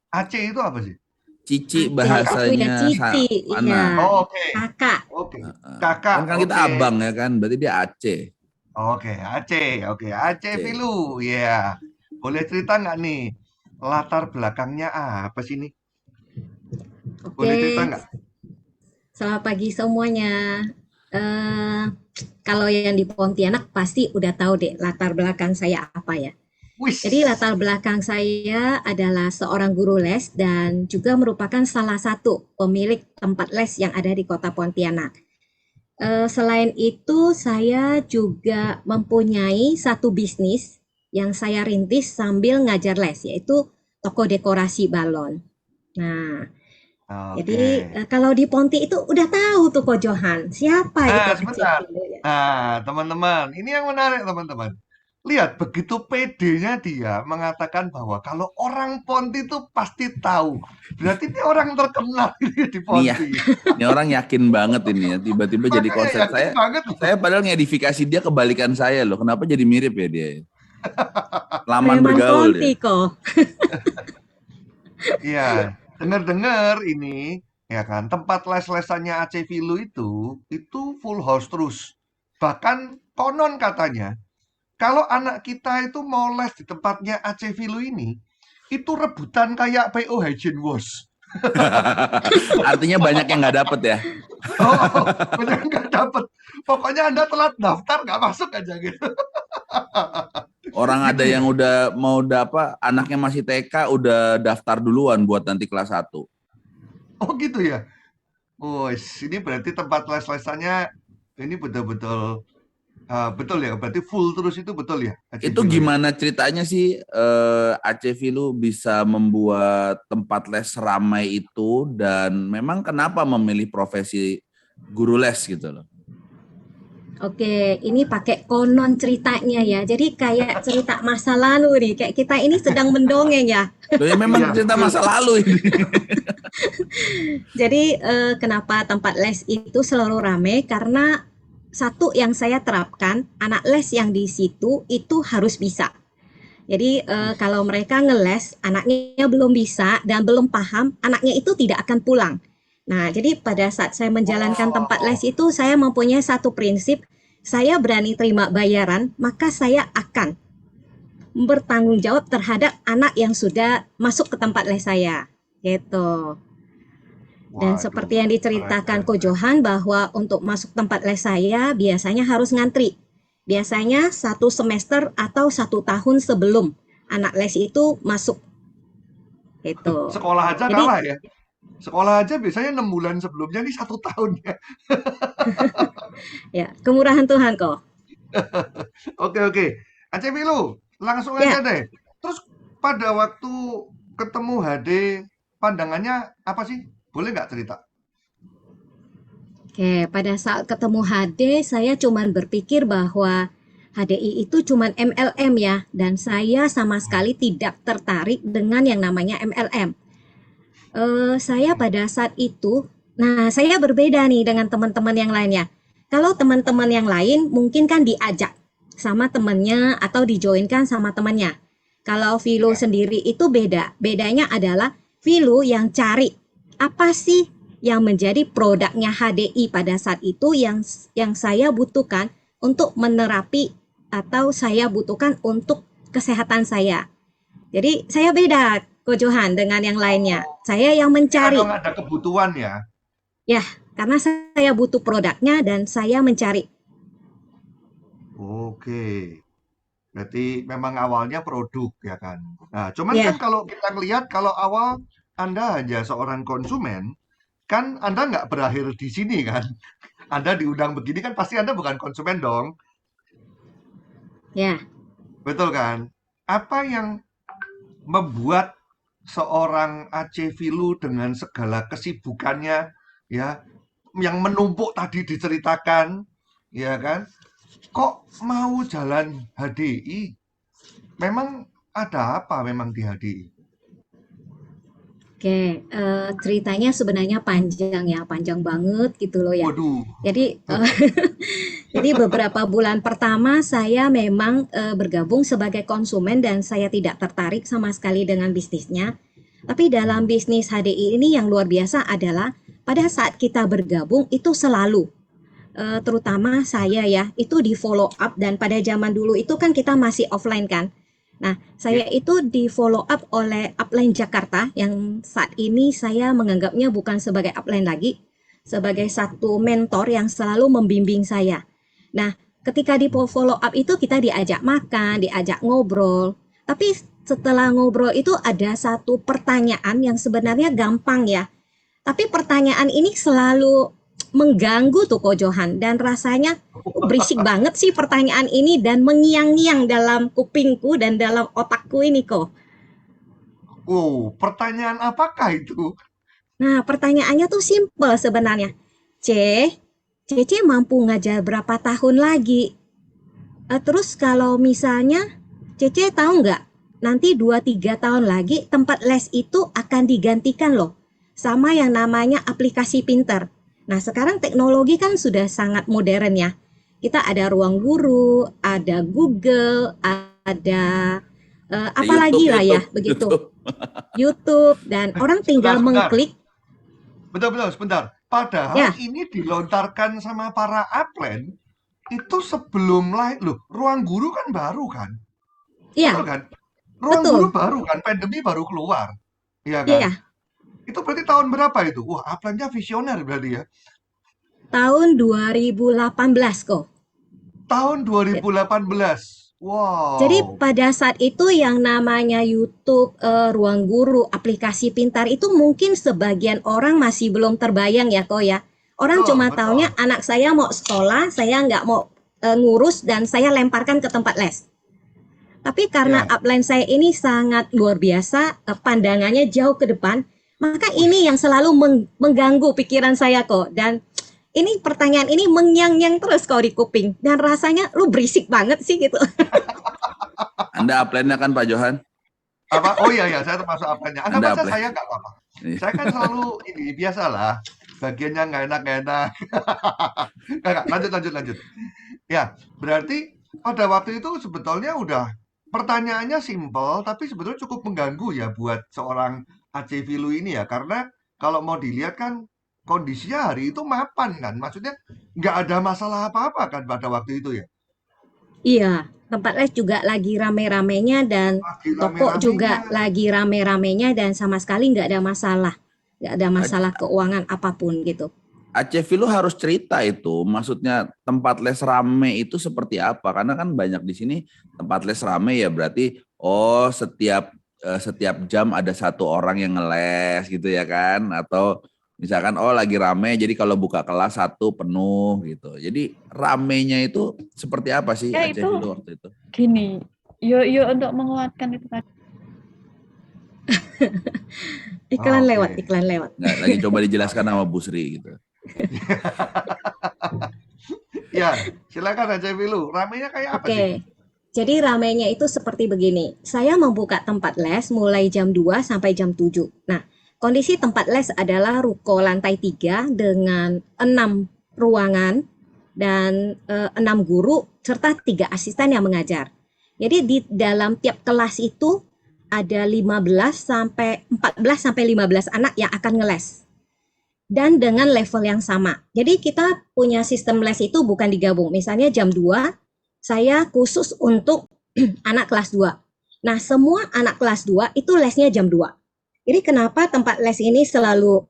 Aceh itu apa sih? Cici Aceh itu Kakak. ya bahasanya cici, iya. mana? Oh, oke. Kakak. Oke. Heeh. Kakak, Kan kan kita oke. abang ya kan, berarti dia Aceh. Oke, Aceh. Oke, Aceh Aceh. Filu. Ya. Boleh cerita nggak nih? Latar belakangnya apa sih nih? Oke, Boleh cerita nggak? selamat pagi semuanya. Eh, Kalau yang di Pontianak pasti udah tahu deh latar belakang saya apa ya. Jadi Wis. latar belakang saya adalah seorang guru les dan juga merupakan salah satu pemilik tempat les yang ada di Kota Pontianak. Selain itu, saya juga mempunyai satu bisnis yang saya rintis sambil ngajar les, yaitu toko dekorasi balon. Nah, Oke. jadi kalau di Ponti itu udah tahu tuh Ko Johan, siapa itu Aceh Sebentar. Filu ya? Teman-teman, ini yang menarik, teman-teman. Lihat, begitu pedenya dia mengatakan bahwa kalau orang Ponti itu pasti tahu. Berarti dia orang terkenal ini di Nih ya, Ponti. ini orang yakin banget ini ya, tiba-tiba jadi Makanya konsep yakin saya. banget loh. Saya padahal ngedifikasi dia kebalikan saya loh. Kenapa jadi mirip ya dia? Laman Preman bergaul Ponti ya. kok. Iya, dengar-dengar ini, ya kan, tempat les-lesannya Aceh Filu itu full house terus. Bahkan konon katanya, kalau anak kita itu mau les di tempatnya Aceh Filu ini, itu rebutan kayak PO Hygiene Wash. Artinya banyak yang nggak dapet ya. Oh, bener nggak dapet. Pokoknya Anda telat daftar, nggak masuk aja gitu. Orang Gitu ada ya? yang udah mau dapat anaknya masih TK udah daftar duluan buat nanti kelas 1. Oh gitu ya? Oh, ini berarti tempat les-lesannya ini betul-betul betul ya? Berarti full terus itu betul ya? Aceh Itu Filu ya? gimana ceritanya sih Aceh Filu bisa membuat tempat les ramai itu dan memang kenapa memilih profesi guru les gitu loh. Oke, ini pakai konon ceritanya ya. Jadi kayak cerita masa lalu nih, kayak kita ini sedang mendongeng ya. Loh ya memang Iya, cerita betul. masa lalu ini. Jadi kenapa tempat les itu selalu ramai? Karena satu yang saya terapkan, anak les yang di situ itu harus bisa. Jadi Wis. kalau mereka ngeles, anaknya belum bisa dan belum paham, anaknya itu tidak akan pulang. Nah, jadi pada saat saya menjalankan tempat les Oh, itu, saya mempunyai satu prinsip, saya berani terima bayaran, maka saya akan bertanggung jawab terhadap anak yang sudah masuk ke tempat les saya. Gitu. Dan waduh, seperti yang keren, diceritakan keren, Ko keren. Johan bahwa untuk masuk tempat les saya biasanya harus ngantri. Biasanya 1 semester atau 1 tahun sebelum anak les itu masuk itu. Sekolah aja Jadi kalah ya? Sekolah aja biasanya 6 bulan sebelumnya nih 1 tahun ya. ya kemurahan Tuhan kok. Oke, oke. Aceh Milu, langsung aja Ya, deh. Terus pada waktu ketemu HD, pandangannya apa sih? Boleh nggak cerita? oke. Pada saat ketemu HD saya cuman berpikir bahwa HDI itu cuman MLM ya dan saya sama sekali tidak tertarik dengan yang namanya MLM. Saya pada saat itu, nah saya berbeda nih dengan teman-teman yang lainnya. Kalau teman-teman yang lain mungkin kan diajak sama temannya atau dijoinkan sama temannya. Kalau Vilo Ya. sendiri itu beda. Bedanya adalah Vilo yang cari apa sih yang menjadi produknya HDI pada saat itu yang saya butuhkan untuk menerapi atau saya butuhkan untuk kesehatan saya. Jadi saya beda Ko Johan dengan yang lainnya. Oh, Saya yang jadi mencari. memang ada kebutuhan ya. Ya, karena saya butuh produknya dan saya mencari. Oke. Berarti memang awalnya produk ya kan. Nah, cuman kan Ya, kalau kita lihat kalau awal Anda hanya seorang konsumen, kan Anda nggak berakhir di sini kan. Anda diundang begini kan pasti Anda bukan konsumen dong. ya. Betul kan? Apa yang membuat seorang Aceh Filu dengan segala kesibukannya ya yang menumpuk tadi diceritakan ya kan kok mau jalan HDI memang ada apa memang di HDI. Oke, ceritanya sebenarnya panjang ya, panjang banget gitu loh ya. Waduh. Jadi, jadi beberapa bulan pertama saya memang bergabung sebagai konsumen dan saya tidak tertarik sama sekali dengan bisnisnya. Tapi dalam bisnis HDI ini yang luar biasa adalah pada saat kita bergabung itu selalu, terutama saya ya, itu di follow up dan pada zaman dulu itu kan kita masih offline kan. Nah, saya itu di follow up oleh Upline Jakarta yang saat ini saya menganggapnya bukan sebagai upline lagi, sebagai satu mentor yang selalu membimbing saya. Nah, ketika di follow up itu kita diajak makan, diajak ngobrol. Tapi setelah ngobrol itu ada satu pertanyaan yang sebenarnya gampang ya. Tapi pertanyaan ini selalu mengganggu tuh Ko Johan dan rasanya berisik banget sih pertanyaan ini dan mengiang-ngiang dalam kupingku dan dalam otakku ini Ko. Oh, pertanyaan apakah itu? Nah, pertanyaannya tuh simple sebenarnya. C, Cece mampu ngajar berapa tahun lagi? Terus kalau misalnya Cece tahu nggak, nanti 2-3 tahun lagi tempat les itu akan digantikan loh sama yang namanya aplikasi pinter. Nah, sekarang teknologi kan sudah sangat modern ya. Kita ada Ruang Guru, ada Google, ada apa lagi lah ya, begitu. YouTube. YouTube, dan orang tinggal Sebentar. mengklik. Betul, sebentar. Padahal Ya, ini dilontarkan sama para upline itu sebelum loh, Ruang Guru kan baru kan? iya, Betul kan? Ruang betul. Guru baru kan, pandemi baru keluar. Iya kan? Iya, Itu berarti tahun berapa itu? Wah, upline-nya visioner berarti ya. tahun 2018 kok. Tahun 2018. Jadi Wow. pada saat itu yang namanya YouTube, Ruang Guru, aplikasi pintar itu mungkin sebagian orang masih belum terbayang ya kok ya. Orang Betul, cuma betul. taunya anak saya mau sekolah, saya nggak mau ngurus dan saya lemparkan ke tempat les. Tapi karena Ya. upline saya ini sangat luar biasa, pandangannya jauh ke depan, maka Wih, ini yang selalu mengganggu pikiran saya kok. Dan ini pertanyaan ini mengyang-nyang terus kok di kuping. Dan rasanya lu berisik banget sih gitu. Anda upline-nya kan Pak Johan? apa? Oh iya, saya termasuk upline-nya. Anggap Anda aja upline. saya nggak apa-apa. Iya. Saya kan selalu ini, biasalah. Bagiannya nggak enak. Nggak, lanjut. Ya, berarti pada waktu itu sebetulnya udah pertanyaannya simpel, tapi sebetulnya cukup mengganggu ya buat seorang Aceh Filu ini ya. Karena kalau mau dilihat kan kondisinya hari itu mapan kan. Maksudnya nggak ada masalah apa-apa kan pada waktu itu ya. Iya, tempat les juga lagi rame-ramenya dan Lagi toko juga rame-ramenya. lagi rame-ramenya dan sama sekali nggak ada masalah. Nggak ada masalah keuangan apapun gitu. Aceh Filu harus cerita itu, maksudnya tempat les rame itu seperti apa? Karena kan banyak di sini tempat les rame ya berarti setiap jam ada satu orang yang ngeles gitu ya kan? Atau misalkan lagi rame jadi kalau buka kelas satu penuh gitu. Jadi ramenya itu seperti apa sih Ya Aceh itu Filu waktu itu? gini, yo untuk menguatkan itu tadi. Iklan Oke. lewat, iklan lewat. Nggak, lagi coba dijelaskan sama Bu Sri gitu. Ya, silakan Aceh Filu. Ramenya kayak apa Oke, sih? jadi ramainya itu seperti begini. Saya membuka tempat les mulai jam 2 sampai jam 7. Nah, kondisi tempat les adalah ruko lantai 3 dengan 6 ruangan dan 6 guru serta 3 asisten yang mengajar. Jadi di dalam tiap kelas itu ada 14 sampai 15 anak yang akan ngeles. Dan dengan level yang sama. Jadi kita punya sistem les itu bukan digabung. Misalnya jam 2 saya khusus untuk anak kelas 2. Nah, semua anak kelas 2 itu lesnya jam 2. Jadi kenapa tempat les ini selalu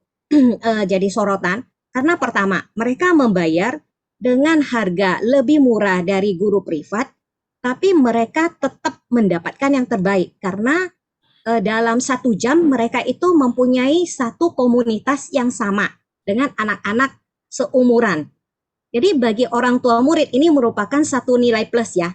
jadi sorotan? Karena pertama, mereka membayar dengan harga lebih murah dari guru privat, tapi mereka tetap mendapatkan yang terbaik karena dalam 1 jam mereka itu mempunyai satu komunitas yang sama dengan anak-anak seumuran. Jadi bagi orang tua murid ini merupakan satu nilai plus ya.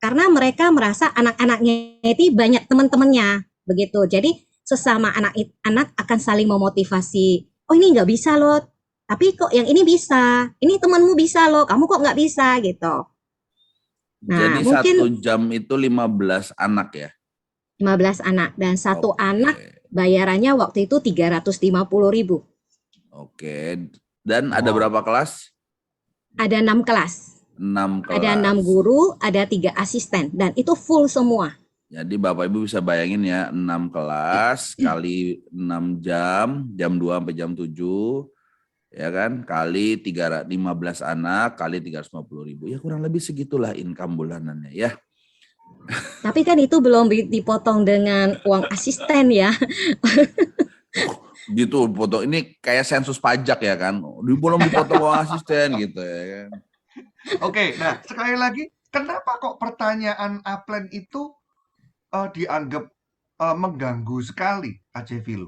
Karena mereka merasa anak-anaknya itu banyak teman-temannya. Begitu. Jadi sesama anak-anak akan saling memotivasi. Oh ini nggak bisa loh. Tapi kok yang ini bisa. Ini temanmu bisa loh. Kamu kok nggak bisa gitu. Nah Jadi mungkin 1 jam itu 15 anak ya? 15 anak. Dan satu Oke. anak bayarannya waktu itu 350.000. Oke. Dan ada Wow. berapa kelas? Ada 6 kelas. 6 kelas. Ada 6 guru, ada 3 asisten. Dan itu full semua. Jadi Bapak Ibu bisa bayangin ya, 6 kelas kali 6 jam, jam 2 sampai jam 7, ya kan, kali 15 anak, kali 350.000. Ya kurang lebih segitulah income bulanannya ya. Tapi kan itu belum dipotong dengan uang asisten ya. Gitu, foto ini kayak sensus pajak ya kan, belum dipotong uang asisten gitu ya kan. Oke, nah sekali lagi, kenapa kok pertanyaan Aplen itu dianggap mengganggu sekali AJ Filu?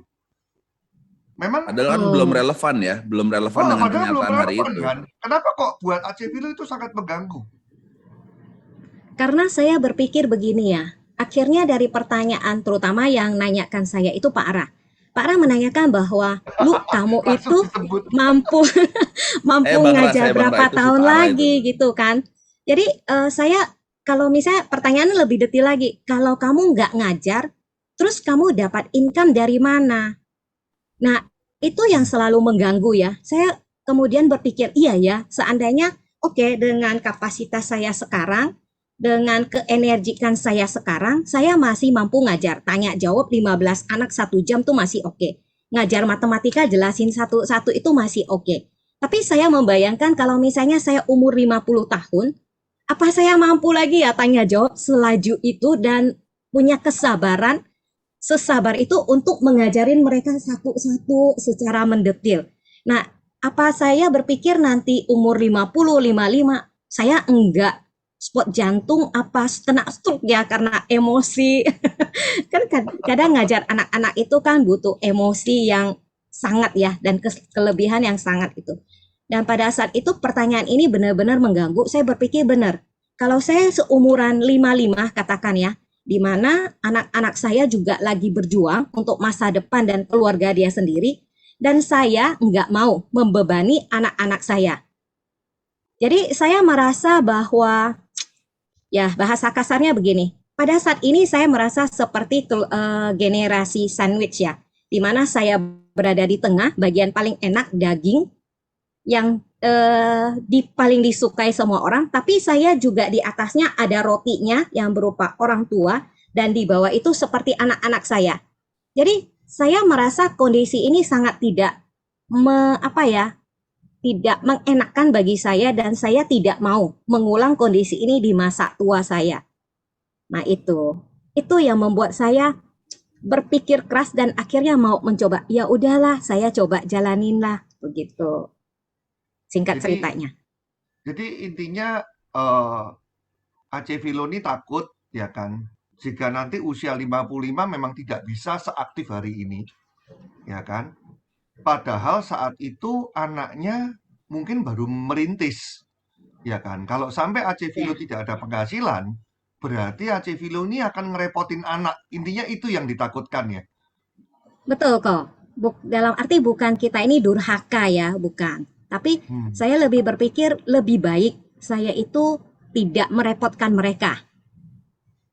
Memang, Padahal kan belum relevan ya, belum relevan dengan padahal belum kenyataan hari relevan itu. kan? Kenapa kok buat AJ Filu itu sangat mengganggu? Karena saya berpikir begini ya, akhirnya dari pertanyaan terutama yang nanyakan saya itu Pak Ara. Pak Ara menanyakan bahwa, "Lu, kamu Langsung itu disebut. mampu mampu Bang Ra, ngajar saya Bang Ra, berapa itu si tahun Pak Ara itu. lagi?" gitu kan. Jadi saya kalau misalnya pertanyaan lebih detail lagi, kalau kamu nggak ngajar, terus kamu dapat income dari mana? Nah, itu yang selalu mengganggu ya. Saya kemudian berpikir, iya ya, seandainya oke, dengan kapasitas saya sekarang, dengan keenergikan saya sekarang, saya masih mampu ngajar. Tanya jawab 15 anak 1 jam tuh masih oke. Ngajar matematika jelasin satu-satu itu masih oke. Tapi saya membayangkan kalau misalnya saya umur 50 tahun, apa saya mampu lagi ya tanya jawab selaju itu dan punya kesabaran sesabar itu untuk mengajarin mereka satu-satu secara mendetil. Nah, apa saya berpikir nanti umur 50, 55, saya enggak spot jantung apa kena stroke ya karena emosi. Kan kadang ngajar anak-anak itu kan butuh emosi yang sangat ya dan kelebihan yang sangat itu. Dan pada saat itu pertanyaan ini benar-benar mengganggu. Saya berpikir benar. Kalau saya seumuran 55 katakan ya, di mana anak-anak saya juga lagi berjuang untuk masa depan dan keluarga dia sendiri, dan saya nggak mau membebani anak-anak saya. Jadi saya merasa bahwa, ya bahasa kasarnya begini, pada saat ini saya merasa seperti generasi sandwich ya, di mana saya berada di tengah, bagian paling enak daging, yang paling disukai semua orang, tapi saya juga di atasnya ada rotinya yang berupa orang tua dan di bawah itu seperti anak-anak saya. Jadi saya merasa kondisi ini sangat tidak tidak mengenakan bagi saya dan saya tidak mau mengulang kondisi ini di masa tua saya. Nah itu yang membuat saya berpikir keras dan akhirnya mau mencoba. Ya udahlah, saya coba jalanin lah begitu. Singkat ceritanya. Jadi intinya Aceh Filo ini takut ya kan, jika nanti usia 55 memang tidak bisa seaktif hari ini, ya kan. Padahal saat itu anaknya mungkin baru merintis, ya kan. Kalau sampai Aceh Filo tidak ada penghasilan, berarti Aceh Filo ini akan ngerepotin anak. Intinya itu yang ditakutkan ya. Betul kok. Dalam arti bukan kita ini durhaka ya, bukan. Tapi saya lebih berpikir lebih baik saya itu tidak merepotkan mereka.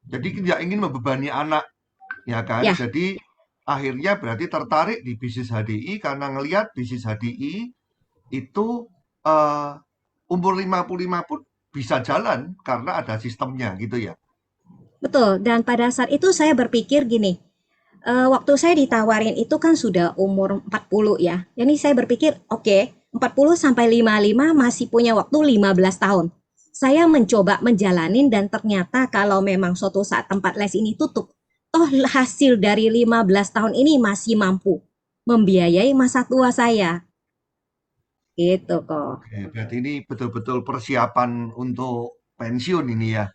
Jadi tidak ingin membebani anak, ya kan. Ya, Jadi akhirnya berarti tertarik di bisnis HDI karena ngelihat bisnis HDI itu umur 55 pun bisa jalan karena ada sistemnya gitu ya. betul. Dan pada saat itu saya berpikir gini, waktu saya ditawarin itu kan sudah umur 40 ya. Jadi saya berpikir, oke, 40 sampai 55 masih punya waktu 15 tahun. Saya mencoba menjalanin dan ternyata kalau memang suatu saat tempat les ini tutup, toh hasil dari 15 tahun ini masih mampu membiayai masa tua saya. Gitu kok. Oke, berarti ini betul-betul persiapan untuk pensiun ini ya.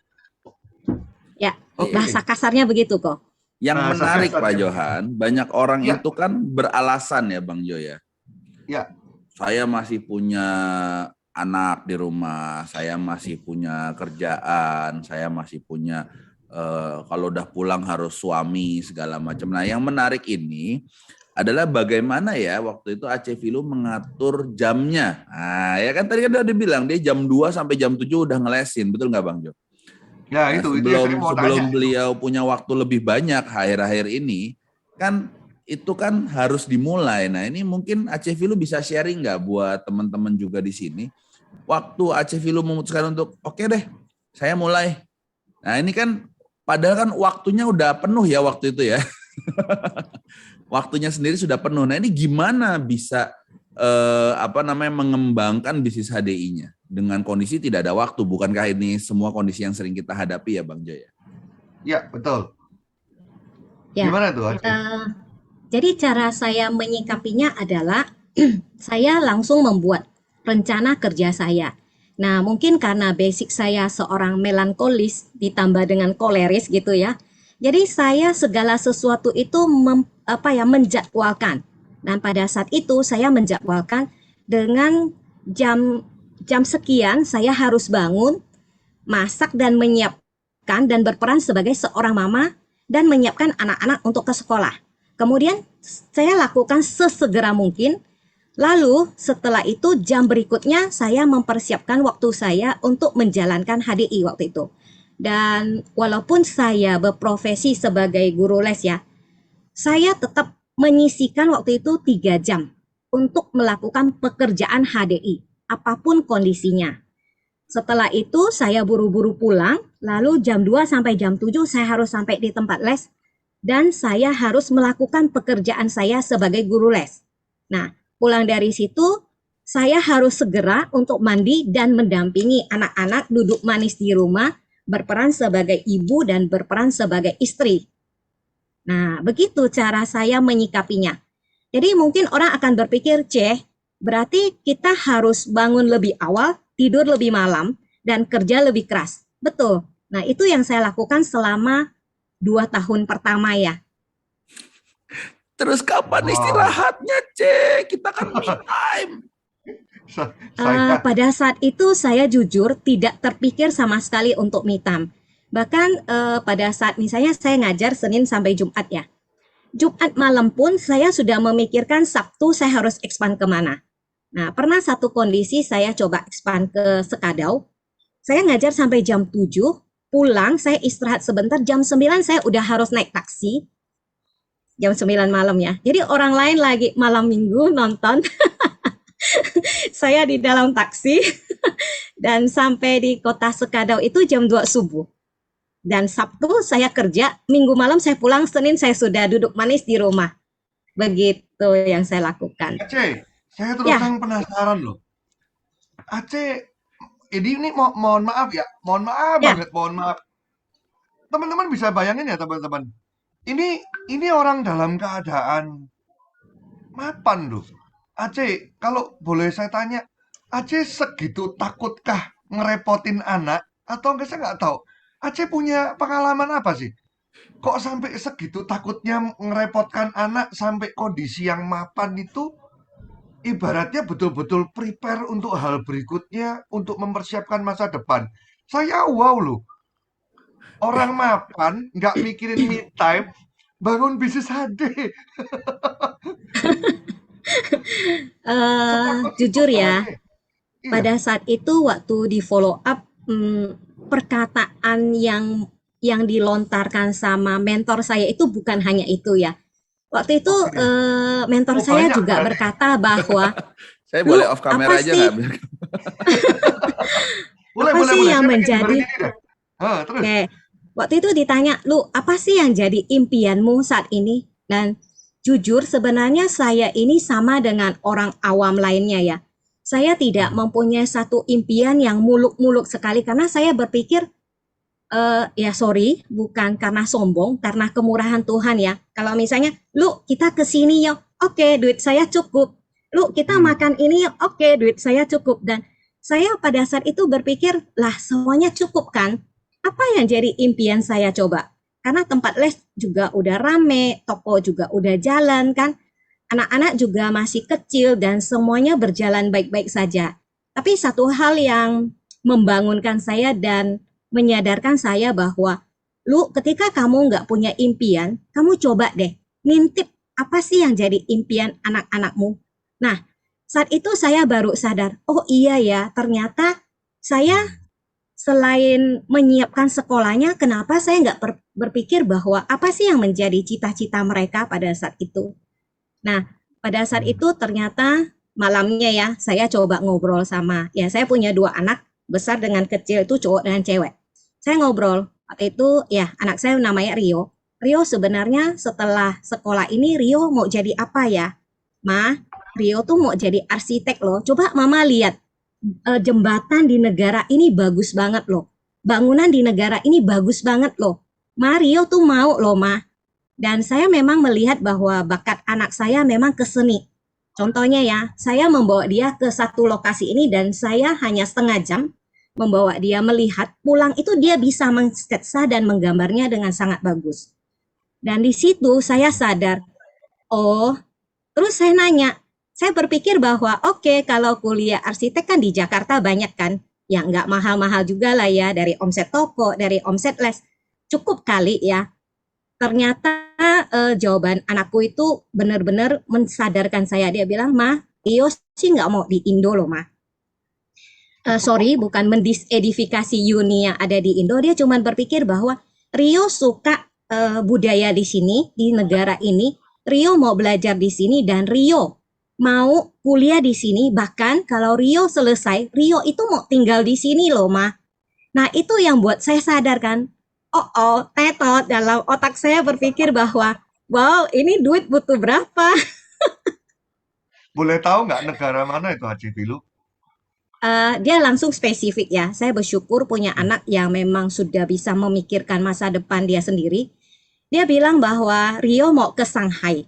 Ya, Oke. bahasa kasarnya begitu kok. Yang Bahasa menarik Pak kasarnya. Johan, banyak orang Ya. itu kan beralasan ya Bang Jo ya. Ya, Saya masih punya anak di rumah, saya masih punya kerjaan, saya masih punya kalau udah pulang harus suami segala macam. Nah, yang menarik ini adalah bagaimana ya waktu itu Aceh Filo mengatur jamnya. Nah, ya kan tadi kan udah dibilang dia jam 2 sampai jam 7 udah ngelesin, betul nggak Bang Jo? ya Nah, itu yang saya mau sebelum tanya. beliau punya waktu lebih banyak akhir-akhir ini, kan itu kan harus dimulai. Nah, ini mungkin Aceh Filo bisa sharing nggak buat teman-teman juga di sini. Waktu Aceh Filo memutuskan untuk oke deh, saya mulai. Nah, ini kan Padahal kan waktunya udah penuh ya waktu itu ya. Waktunya sendiri sudah penuh. Nah ini gimana bisa mengembangkan bisnis HDI-nya dengan kondisi tidak ada waktu? Bukankah ini semua kondisi yang sering kita hadapi ya Bang Jaya? Ya, betul. Ya, Gimana tuh, Aceh? jadi cara saya menyikapinya adalah saya langsung membuat rencana kerja saya. Nah, mungkin karena basic saya seorang melankolis ditambah dengan koleris gitu ya. Jadi saya segala sesuatu itu menjadwalkan. Dan pada saat itu saya menjadwalkan dengan jam sekian saya harus bangun, masak dan menyiapkan dan berperan sebagai seorang mama dan menyiapkan anak-anak untuk ke sekolah. Kemudian saya lakukan sesegera mungkin. Lalu setelah itu jam berikutnya saya mempersiapkan waktu saya untuk menjalankan HDI waktu itu. Dan walaupun saya berprofesi sebagai guru les ya, saya tetap menyisihkan waktu itu 3 jam untuk melakukan pekerjaan HDI, apapun kondisinya. Setelah itu saya buru-buru pulang, lalu jam 2 sampai jam 7 saya harus sampai di tempat les dan saya harus melakukan pekerjaan saya sebagai guru les. Nah, pulang dari situ saya harus segera untuk mandi dan mendampingi anak-anak duduk manis di rumah, berperan sebagai ibu dan berperan sebagai istri. Nah, begitu cara saya menyikapinya. Jadi mungkin orang akan berpikir, berarti kita harus bangun lebih awal, tidur lebih malam, dan kerja lebih keras. Betul. Nah, itu yang saya lakukan selama 2 tahun pertama ya. Terus kapan Wow. istirahatnya, Cek? Kita kan me time. Saya Pada saat itu saya jujur tidak terpikir sama sekali untuk me time. Bahkan pada saat misalnya saya ngajar Senin sampai Jumat ya. Jumat malam pun saya sudah memikirkan Sabtu saya harus expand kemana. Nah, pernah satu kondisi saya coba expand ke Sekadau. Saya ngajar sampai jam 7, pulang saya istirahat sebentar, jam 9 saya udah harus naik taksi. Jam 9 malam ya. Jadi orang lain lagi malam minggu nonton. Saya di dalam taksi dan sampai di kota Sekadau itu jam 2 subuh. Dan Sabtu saya kerja, Minggu malam saya pulang, Senin saya sudah duduk manis di rumah. Begitu yang saya lakukan. Aceh, saya terus Ya. terang penasaran loh. Aceh, ini mohon maaf ya, mohon maaf Ya. banget, mohon maaf. Teman-teman bisa bayangin ya teman-teman. Ini orang dalam keadaan mapan loh. Aceh, kalau boleh saya tanya, Aceh segitu takutkah ngerepotin anak? Atau enggak, saya nggak tahu. Aceh punya pengalaman apa sih? Kok sampai segitu takutnya ngerepotkan anak sampai kondisi yang mapan itu ibaratnya betul-betul prepare untuk hal berikutnya untuk mempersiapkan masa depan. Saya wow loh. Orang mapan nggak mikirin me time, bangun bisnis HD. Jujur ya, Aceh. Iya, pada saat itu waktu di follow up perkataan yang dilontarkan sama mentor saya itu bukan hanya itu ya. Waktu itu oke. mentor Oh, saya banyak juga berarti. berkata bahwa Saya Lu, boleh off kamera apa aja sih? nggak? Boleh, Apa boleh, sih boleh. yang Saya pengen menjadi dengerin ini deh. Terus. Oke, waktu itu ditanya, lu apa sih yang jadi impianmu saat ini? Dan jujur sebenarnya saya ini sama dengan orang awam lainnya ya. Saya tidak mempunyai satu impian yang muluk-muluk sekali karena saya berpikir, ya sorry, bukan karena sombong, karena kemurahan Tuhan ya. Kalau misalnya, lu kita ke sini yuk, oke duit saya cukup. Lu kita makan ini yuk, oke duit saya cukup. Dan saya pada saat itu berpikir, lah semuanya cukup kan? Apa yang jadi impian saya coba? Karena tempat les juga udah rame, toko juga udah jalan kan, anak-anak juga masih kecil dan semuanya berjalan baik-baik saja. Tapi satu hal yang membangunkan saya dan menyadarkan saya bahwa, lu ketika kamu nggak punya impian, kamu coba deh ngintip apa sih yang jadi impian anak-anakmu. Nah, saat itu saya baru sadar, oh iya ya, ternyata saya selain menyiapkan sekolahnya, kenapa saya nggak berpikir bahwa apa sih yang menjadi cita-cita mereka pada saat itu. Nah, pada saat itu ternyata malamnya ya, saya coba ngobrol sama, ya saya punya 2 anak, besar dengan kecil itu cowok dengan cewek. Saya ngobrol, Waktu itu ya anak saya namanya Rio. Rio sebenarnya setelah sekolah ini Rio mau jadi apa ya? Ma, Rio tuh mau jadi arsitek loh. Coba Mama lihat jembatan di negara ini bagus banget loh. Bangunan di negara ini bagus banget loh. Ma, Rio tuh mau loh, Ma. Dan saya memang melihat bahwa bakat anak saya memang ke seni. Contohnya ya, saya membawa dia ke satu lokasi ini dan saya hanya setengah jam membawa dia melihat, pulang itu dia bisa mensketsa dan menggambarnya dengan sangat bagus. Dan di situ saya sadar, oh, terus saya nanya, saya berpikir bahwa oke, kalau kuliah arsitek kan di Jakarta banyak kan, ya nggak mahal-mahal juga lah ya, dari omset toko, dari omset les, cukup kali ya. Ternyata jawaban anakku itu benar-benar mensadarkan saya. Dia bilang, Ma, Rio sih nggak mau di Indo loh, Ma. Sorry, bukan mendisedifikasi uni yang ada di Indo. Dia cuma berpikir bahwa Rio suka budaya di sini, di negara ini. Rio mau belajar di sini dan Rio mau kuliah di sini. Bahkan kalau Rio selesai, Rio itu mau tinggal di sini loh, Ma. Nah, itu yang buat saya sadar kan. Tetot dalam otak saya berpikir bahwa, wow, ini duit butuh berapa? Boleh tahu nggak negara mana itu Haji Filu? Dia langsung spesifik ya. Saya bersyukur punya anak yang memang sudah bisa memikirkan masa depan dia sendiri. Dia bilang bahwa Rio mau ke Shanghai.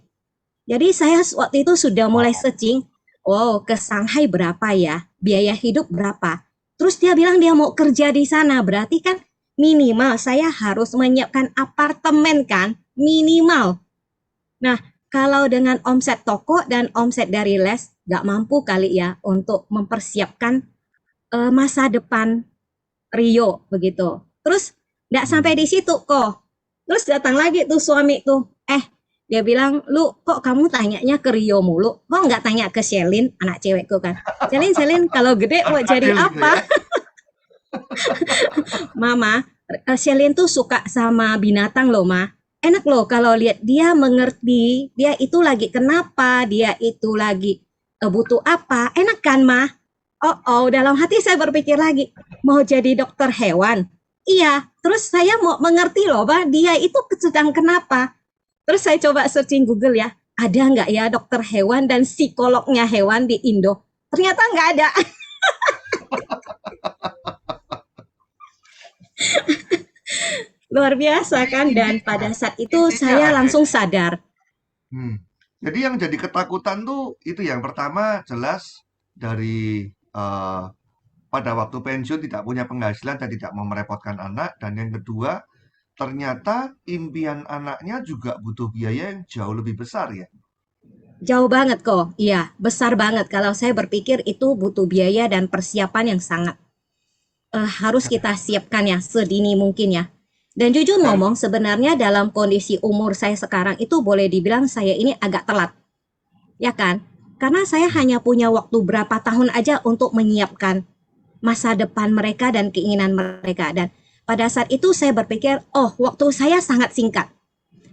Jadi saya waktu itu sudah mulai searching, wow, ke Shanghai berapa ya? Biaya hidup berapa? Terus dia bilang dia mau kerja di sana, berarti kan minimal saya harus menyiapkan apartemen kan? Minimal. Nah, kalau dengan omset toko dan omset dari les, nggak mampu kali ya untuk mempersiapkan masa depan Rio begitu. Terus nggak sampai di situ kok. Terus datang lagi tuh suami tuh, dia bilang, lu kok kamu tanyanya ke Rio mulu? Kok nggak tanya ke Shelin, anak cewekku kan? Shelin, kalau gede mau jadi Adil gitu apa? ya. Mama, Shelin tuh suka sama binatang loh, Ma. Enak loh kalau lihat dia mengerti, dia itu lagi kenapa, dia itu lagi butuh apa. Enak kan, Ma? Dalam hati saya berpikir lagi, mau jadi dokter hewan. Iya, terus saya mau mengerti loh, Ma, dia itu sedang kenapa. Terus saya coba searching Google ya, ada nggak ya dokter hewan dan psikolognya hewan di Indo? Ternyata nggak ada. Luar biasa Jadi kan, dan intinya, pada saat itu intinya saya ada. langsung sadar. Jadi yang jadi ketakutan tuh itu yang pertama jelas dari pada waktu pensiun tidak punya penghasilan dan tidak mau merepotkan anak, dan yang kedua ternyata impian anaknya juga butuh biaya yang jauh lebih besar ya. Jauh banget kok, iya, besar banget. Kalau saya berpikir itu butuh biaya dan persiapan yang sangat harus kita siapkan ya sedini mungkin ya. Dan jujur Dan ngomong, sebenarnya dalam kondisi umur saya sekarang itu boleh dibilang saya ini agak telat, ya kan? Karena saya hanya punya waktu berapa tahun aja untuk menyiapkan masa depan mereka dan keinginan mereka. Dan pada saat itu saya berpikir, oh, waktu saya sangat singkat.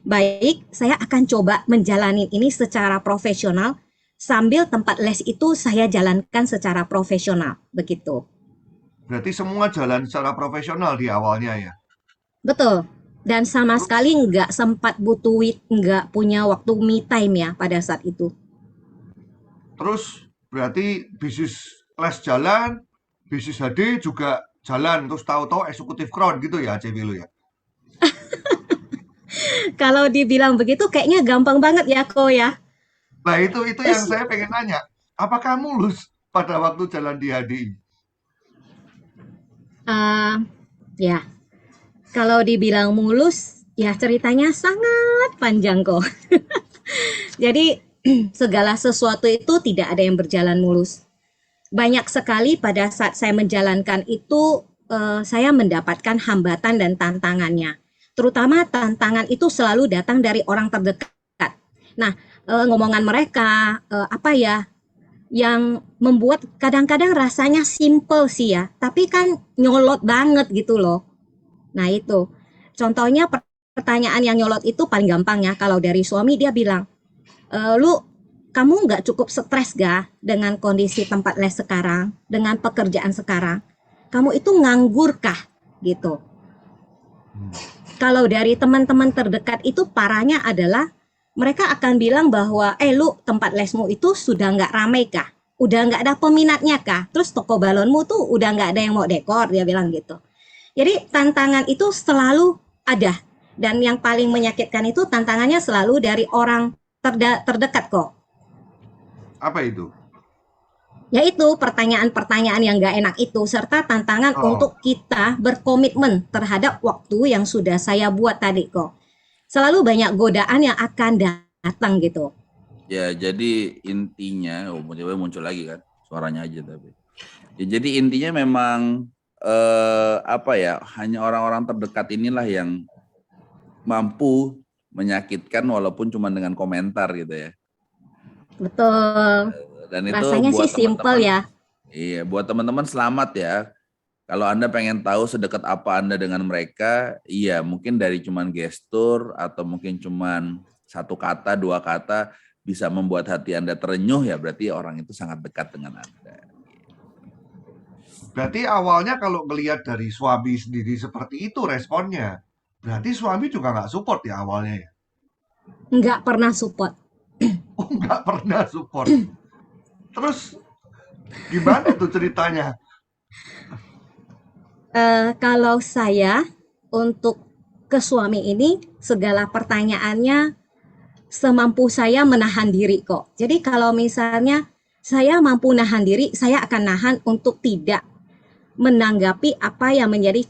Baik, saya akan coba menjalani ini secara profesional sambil tempat les itu saya jalankan secara profesional, begitu. berarti semua jalan secara profesional di awalnya ya. Betul. Dan sama Terus sekali nggak sempat butuh, nggak punya waktu me time ya pada saat itu. terus berarti bisnis les jalan, bisnis HD juga jalan, terus tahu-tahu eksekutif crown gitu ya Haji Filu ya. Kalau dibilang begitu kayaknya gampang banget ya, Ko ya. Nah itu yang Terus, saya pengen nanya. Apakah mulus pada waktu jalan di HDI? uh, ya, kalau dibilang mulus, ya ceritanya sangat panjang kok. Jadi, segala sesuatu itu tidak ada yang berjalan mulus. Banyak sekali pada saat saya menjalankan itu, saya mendapatkan hambatan dan tantangannya. Terutama tantangan itu selalu datang dari orang terdekat. Nah, ngomongan mereka, apa ya, yang membuat kadang-kadang rasanya simple sih ya, tapi kan nyolot banget gitu loh. Nah itu, contohnya pertanyaan yang nyolot itu paling gampang ya, kalau dari suami dia bilang, lu kamu nggak cukup stres gak dengan kondisi tempat les sekarang, dengan pekerjaan sekarang? Kamu itu nganggur kah? Gitu. Hmm. Kalau dari teman-teman terdekat itu parahnya adalah mereka akan bilang bahwa, lu tempat lesmu itu sudah nggak ramai kah? Udah nggak ada peminatnya kah? Terus toko balonmu tuh udah nggak ada yang mau dekor, dia bilang gitu. Jadi tantangan itu selalu ada. Dan yang paling menyakitkan itu tantangannya selalu dari orang terdekat kok. Apa itu? Yaitu pertanyaan-pertanyaan yang nggak enak itu, serta tantangan Oh, untuk kita berkomitmen terhadap waktu yang sudah saya buat tadi kok. Selalu banyak godaan yang akan datang gitu. Ya, jadi intinya, tiba-tiba muncul lagi kan, suaranya aja tapi. Ya, jadi intinya memang apa ya, hanya orang-orang terdekat inilah yang mampu menyakitkan walaupun cuma dengan komentar gitu ya. Betul. Dan itu Rasanya sih buat simple teman-teman, ya. iya, buat teman-teman selamat ya. Kalau Anda pengen tahu sedekat apa Anda dengan mereka, iya mungkin dari cuman gestur atau mungkin cuman satu kata, dua kata bisa membuat hati Anda terenyuh, ya berarti orang itu sangat dekat dengan Anda. berarti awalnya kalau ngelihat dari suami sendiri seperti itu responnya, berarti suami juga nggak support ya awalnya ya? Nggak pernah support. Oh, nggak pernah support. Terus gimana tuh ceritanya? Kalau saya untuk ke suami ini segala pertanyaannya semampu saya menahan diri kok. Jadi kalau misalnya saya mampu nahan diri, saya akan nahan untuk tidak menanggapi apa yang menjadi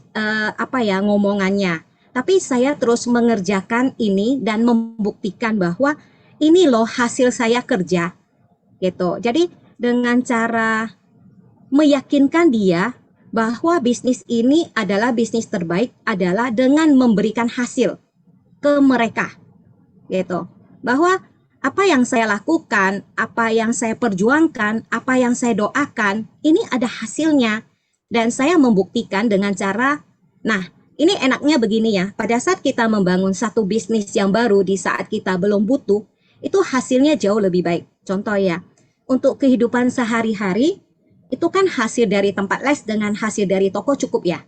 ngomongannya. Tapi saya terus mengerjakan ini dan membuktikan bahwa ini loh hasil saya kerja gitu. Jadi dengan cara meyakinkan dia bahwa bisnis ini adalah bisnis terbaik adalah dengan memberikan hasil ke mereka gitu. Bahwa apa yang saya lakukan, apa yang saya perjuangkan, apa yang saya doakan, ini ada hasilnya. Dan saya membuktikan dengan cara, nah ini enaknya begini ya, pada saat kita membangun satu bisnis yang baru di saat kita belum butuh, itu hasilnya jauh lebih baik. Contoh ya, untuk kehidupan sehari-hari, itu kan hasil dari tempat les dengan hasil dari toko cukup ya.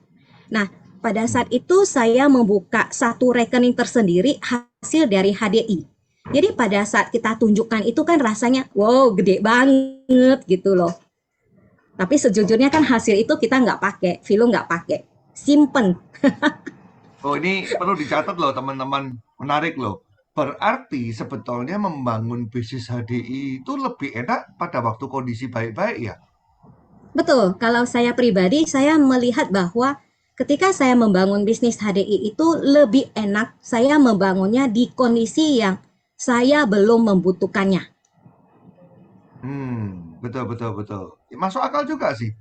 Nah, pada saat itu saya membuka satu rekening tersendiri hasil dari HDI. Jadi pada saat kita tunjukkan itu kan rasanya wow gede banget gitu loh. Tapi sejujurnya kan hasil itu kita nggak pakai, Vilo nggak pakai, simpen. Oh, ini perlu dicatat loh teman-teman, menarik loh. Berarti sebetulnya membangun bisnis HDI itu lebih enak pada waktu kondisi baik-baik ya? Betul, kalau saya pribadi saya melihat bahwa ketika saya membangun bisnis HDI itu lebih enak saya membangunnya di kondisi yang saya belum membutuhkannya. Betul betul betul. Ya, masuk akal juga sih.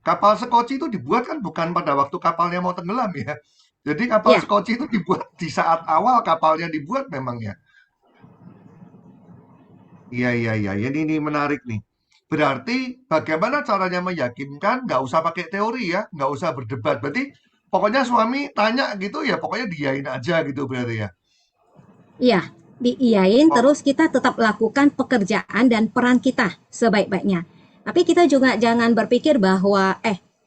Kapal sekoci itu dibuat kan bukan pada waktu kapalnya mau tenggelam ya. Jadi kapal Ya, sekoci itu dibuat di saat awal kapalnya dibuat memang ya. Iya iya iya, ini menarik nih. Berarti bagaimana caranya meyakinkan? Nggak usah pakai teori ya, nggak usah berdebat. Berarti pokoknya suami tanya gitu ya, pokoknya diain aja gitu berarti ya. iya, diiyain Oh, terus kita tetap lakukan pekerjaan dan peran kita sebaik-baiknya. Tapi kita juga jangan berpikir bahwa,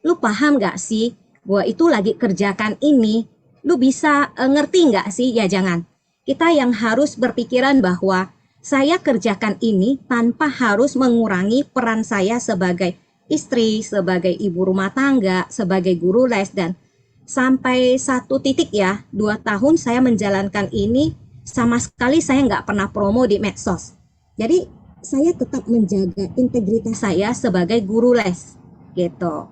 lu paham nggak sih, gua itu lagi kerjakan ini, lu bisa ngerti nggak sih? Ya jangan. Kita yang harus berpikiran bahwa saya kerjakan ini tanpa harus mengurangi peran saya sebagai istri, sebagai ibu rumah tangga, sebagai guru les, dan sampai satu titik ya, 2 tahun saya menjalankan ini sama sekali saya nggak pernah promo di medsos. Jadi saya tetap menjaga integritas saya sebagai guru les gitu.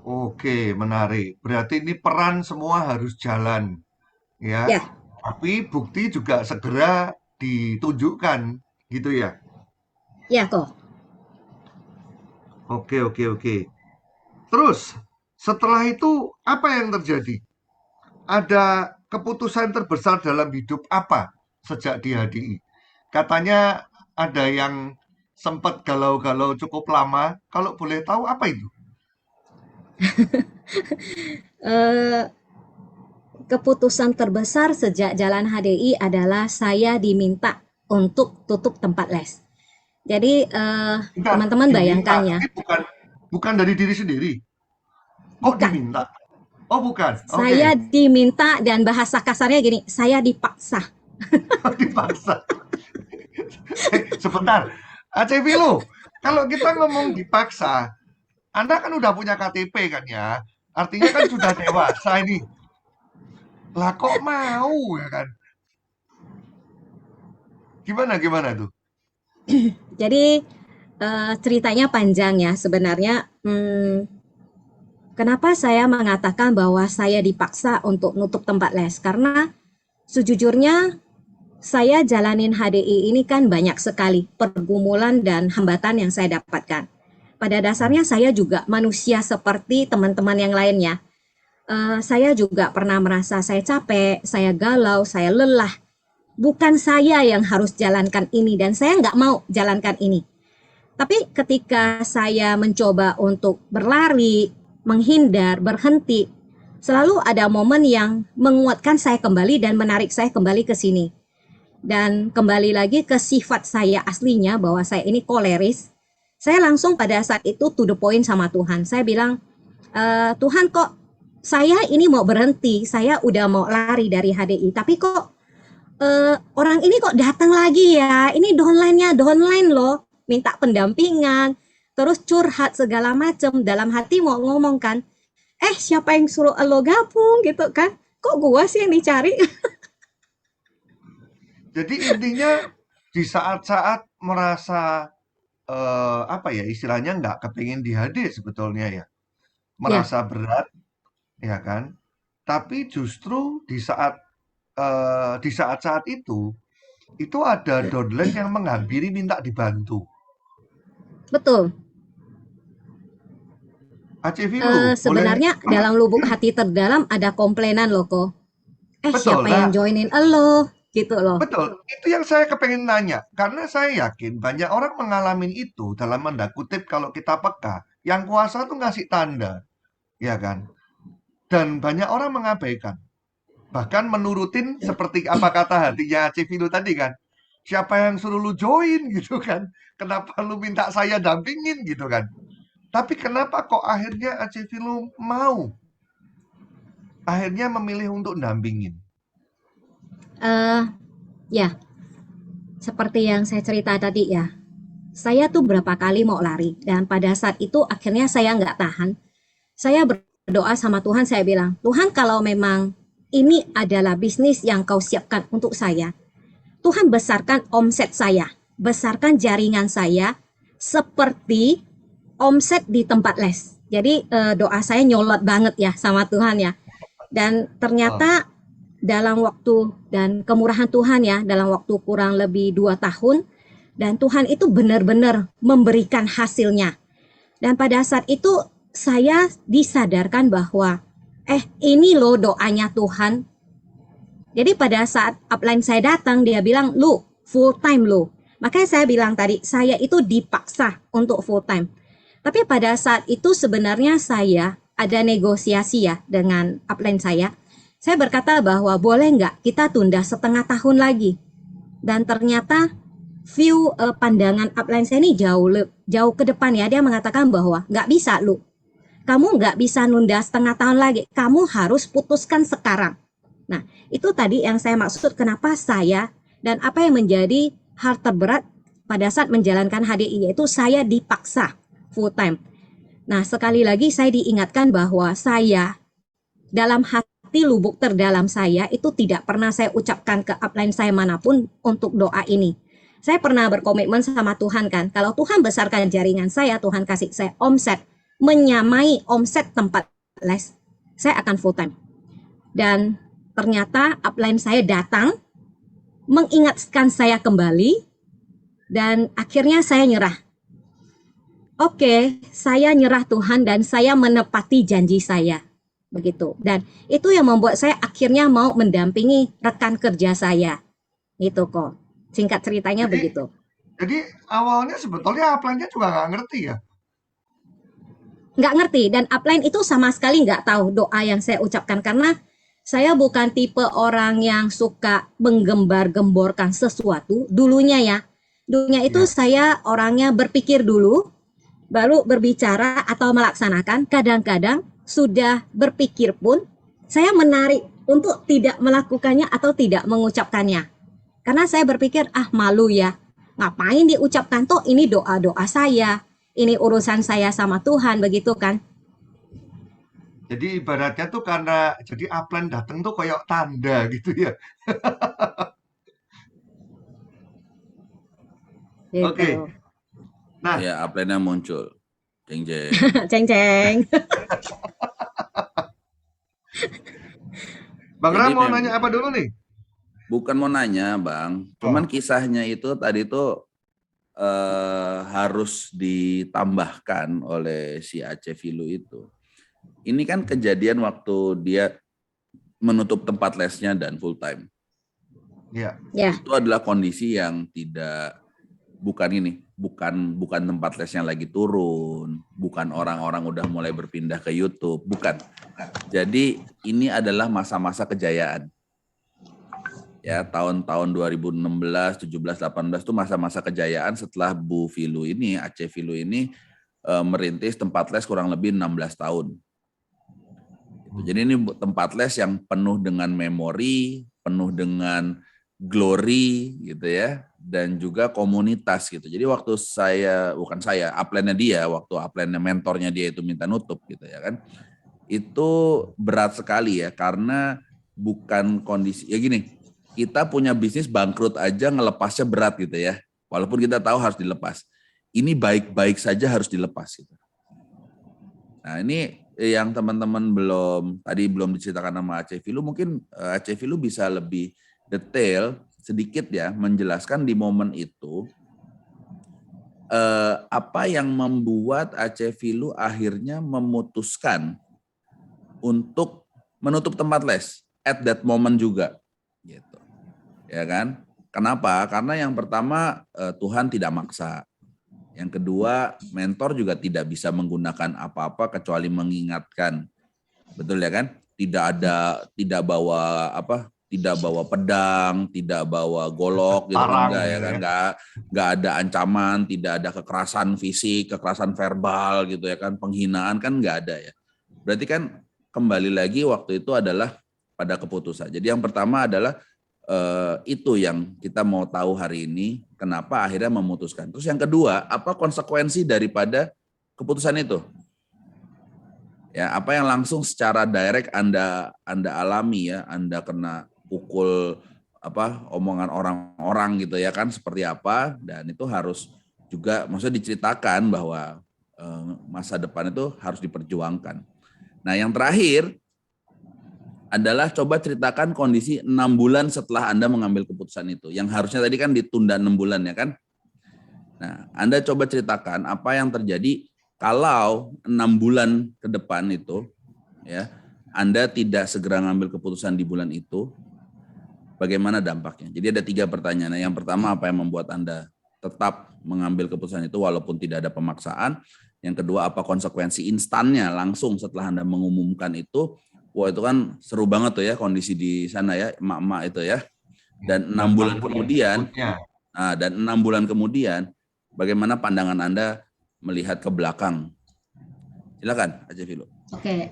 oke, menarik. Berarti ini peran semua harus jalan ya. Ya, Tapi bukti juga segera ditunjukkan gitu ya. ya kok. Oke oke oke. Terus setelah itu apa yang terjadi? Ada keputusan terbesar dalam hidup apa sejak di HDI? Katanya ada yang sempat galau-galau cukup lama. Kalau boleh tahu apa itu? Eh, Keputusan terbesar sejak jalan HDI adalah saya diminta untuk tutup tempat les. Jadi Enggak, teman-teman diminta, bayangkan ya, tapi bukan bukan dari diri sendiri. Kok bukan. diminta? Oh, bukan. Saya Oke. diminta dan bahasa kasarnya gini, saya dipaksa. Dipaksa. Sebentar. Aceh Filu, kalau kita ngomong dipaksa, Anda kan udah punya KTP kan ya? Artinya kan sudah dewasa ini. Lah kok mau ya kan? Gimana tuh? Jadi ceritanya panjang ya sebenarnya. Kenapa saya mengatakan bahwa saya dipaksa untuk nutup tempat les? Karena sejujurnya saya jalanin HDI ini kan banyak sekali pergumulan dan hambatan yang saya dapatkan. Pada dasarnya saya juga manusia seperti teman-teman yang lainnya. Saya juga pernah merasa saya capek, saya galau, saya lelah. Bukan saya yang harus jalankan ini dan saya nggak mau jalankan ini. Tapi ketika saya mencoba untuk berlari, menghindar, berhenti, selalu ada momen yang menguatkan saya kembali dan menarik saya kembali ke sini. Dan kembali lagi ke sifat saya aslinya bahwa saya ini koleris. Saya langsung pada saat itu to the point sama Tuhan. Saya bilang, Tuhan kok saya ini mau berhenti, saya udah mau lari dari HDI, tapi kok orang ini kok datang lagi ya, ini downline loh, minta pendampingan, terus curhat segala macem, dalam hati mau ngomong kan, siapa yang suruh lo gabung gitu kan, kok gua sih yang dicari. Jadi intinya di saat-saat merasa apa ya istilahnya nggak kepingin di HD sebetulnya ya, Ya, merasa berat, ya kan? Tapi justru di saat-saat itu ada downline yang menghampiri minta dibantu. betul. Aceh Filu, boleh? Sebenarnya dalam lubuk hati terdalam ada komplainan loh kok. Betul. Siapa yang Nah, joinin elo gitu loh. betul. Itu yang saya kepengen nanya. Karena saya yakin banyak orang mengalami itu dalam tanda kutip kalau kita peka. Yang kuasa tuh ngasih tanda, ya kan? Dan banyak orang mengabaikan. Bahkan menurutin seperti apa kata hatinya Aceh Filu tadi kan. Siapa yang suruh lu join gitu kan? Kenapa lu minta saya dampingin gitu kan? Tapi kenapa kok akhirnya Aceh Filu mau? Akhirnya memilih untuk dampingin. eh Ya, seperti yang saya cerita tadi ya. Saya tuh berapa kali mau lari dan pada saat itu akhirnya saya nggak tahan. Saya berdoa sama Tuhan, saya bilang, Tuhan kalau memang ini adalah bisnis yang kau siapkan untuk saya, Tuhan besarkan omset saya, besarkan jaringan saya seperti omset di tempat les. Jadi doa saya nyolot banget ya sama Tuhan ya. Dan Oh, ternyata dalam waktu dan kemurahan Tuhan ya, dalam waktu kurang lebih 2 tahun, dan Tuhan itu benar-benar memberikan hasilnya. Dan pada saat itu saya disadarkan bahwa ini loh doanya Tuhan. Jadi pada saat upline saya datang, dia bilang, lu full time lu. Makanya saya bilang tadi, saya itu dipaksa untuk full time. Tapi pada saat itu sebenarnya saya ada negosiasi ya dengan upline saya. Saya berkata bahwa boleh nggak kita tunda setengah tahun lagi. Dan ternyata view pandangan upline saya ini jauh ke depan ya. Dia mengatakan bahwa nggak bisa lu. Kamu nggak bisa nunda setengah tahun lagi. Kamu harus putuskan sekarang. Nah, itu tadi yang saya maksud kenapa saya dan apa yang menjadi hal terberat pada saat menjalankan HDI yaitu saya dipaksa full time. Nah, sekali lagi saya diingatkan bahwa saya dalam hati lubuk terdalam saya itu tidak pernah saya ucapkan ke upline saya manapun untuk doa ini. Saya pernah berkomitmen sama Tuhan kan, kalau Tuhan besarkan jaringan saya, Tuhan kasih saya omset menyamai omset tempat les, saya akan full time. Dan ternyata upline saya datang mengingatkan saya kembali dan akhirnya saya nyerah. Oke, saya nyerah Tuhan dan saya menepati janji saya. Begitu. Dan itu yang membuat saya akhirnya mau mendampingi rekan kerja saya. Itu kok. Singkat ceritanya jadi begitu. jadi awalnya sebetulnya upline-nya juga nggak ngerti ya. Nggak ngerti dan upline itu sama sekali nggak tahu doa yang saya ucapkan karena saya bukan tipe orang yang suka menggembar-gemborkan sesuatu dulunya ya. Dulunya itu Ya. saya orangnya berpikir dulu baru berbicara atau melaksanakan. Kadang-kadang sudah berpikir pun, saya menarik untuk tidak melakukannya atau tidak mengucapkannya. Karena saya berpikir, malu ya, ngapain diucapkan, toh ini doa-doa saya, ini urusan saya sama Tuhan, begitu kan? Jadi ibaratnya tuh karena jadi upline dateng tuh kayak tanda gitu ya. Gitu. Oke. Nah, Ya, upline-nya muncul. Jeng jeng. Ceng-ceng. Bang Jadi Ram mau nanya apa dulu nih? bukan mau nanya, Bang. Cuman kisahnya itu tadi tuh harus ditambahkan oleh si Aceh Filu itu. Ini kan kejadian waktu dia menutup tempat lesnya dan full time. Ya. Ya, Itu adalah kondisi yang bukan tempat lesnya lagi turun, bukan orang-orang udah mulai berpindah ke YouTube, bukan. Jadi ini adalah masa-masa kejayaan. Ya, tahun-tahun 2016, 17, 18 itu masa-masa kejayaan setelah Bu Filu ini, Aceh Filu ini merintis tempat les kurang lebih 16 tahun. Jadi ini tempat les yang penuh dengan memori, penuh dengan glory gitu ya, dan juga komunitas gitu. Jadi waktu upline-nya dia, waktu upline-nya mentornya dia itu minta nutup gitu ya kan, itu berat sekali ya, karena bukan kondisi, ya gini, kita punya bisnis bangkrut aja ngelepasnya berat gitu ya, walaupun kita tahu harus dilepas. Ini baik-baik saja harus dilepas gitu. Nah ini yang teman-teman belum diceritakan sama Aceh Filu, mungkin Aceh Filu bisa lebih detail sedikit ya menjelaskan di momen itu apa yang membuat Aceh Filu akhirnya memutuskan untuk menutup tempat les at that moment juga, gitu, ya kan? Kenapa? Karena yang pertama Tuhan tidak maksa. Yang kedua, mentor juga tidak bisa menggunakan apa-apa kecuali mengingatkan. Betul ya kan? Tidak bawa pedang, tidak bawa golok gitu kan, enggak ya kan? Enggak ada ancaman, tidak ada kekerasan fisik, kekerasan verbal gitu ya kan, penghinaan kan enggak ada ya. Berarti kan kembali lagi waktu itu adalah pada keputusan. Jadi yang pertama adalah itu yang kita mau tahu hari ini, kenapa akhirnya memutuskan. Terus yang kedua, apa konsekuensi daripada keputusan itu? Ya, apa yang langsung secara direct Anda alami ya, Anda kena pukul omongan orang-orang gitu ya kan, seperti apa, dan itu harus juga maksudnya diceritakan bahwa masa depan itu harus diperjuangkan. Nah, yang terakhir adalah coba ceritakan kondisi 6 bulan setelah Anda mengambil keputusan itu. Yang harusnya tadi kan ditunda 6 bulan ya kan. Nah, Anda coba ceritakan apa yang terjadi kalau 6 bulan ke depan itu ya, Anda tidak segera mengambil keputusan di bulan itu, bagaimana dampaknya. Jadi ada 3 pertanyaan. Yang pertama, apa yang membuat Anda tetap mengambil keputusan itu walaupun tidak ada pemaksaan. Yang kedua, apa konsekuensi instannya langsung setelah Anda mengumumkan itu. Wah, itu kan seru banget tuh ya kondisi di sana ya, emak-emak itu ya. Dan 6 bulan kemudian, dan 6 bulan kemudian, bagaimana pandangan Anda melihat ke belakang? Silakan, Aceh Filu. Oke,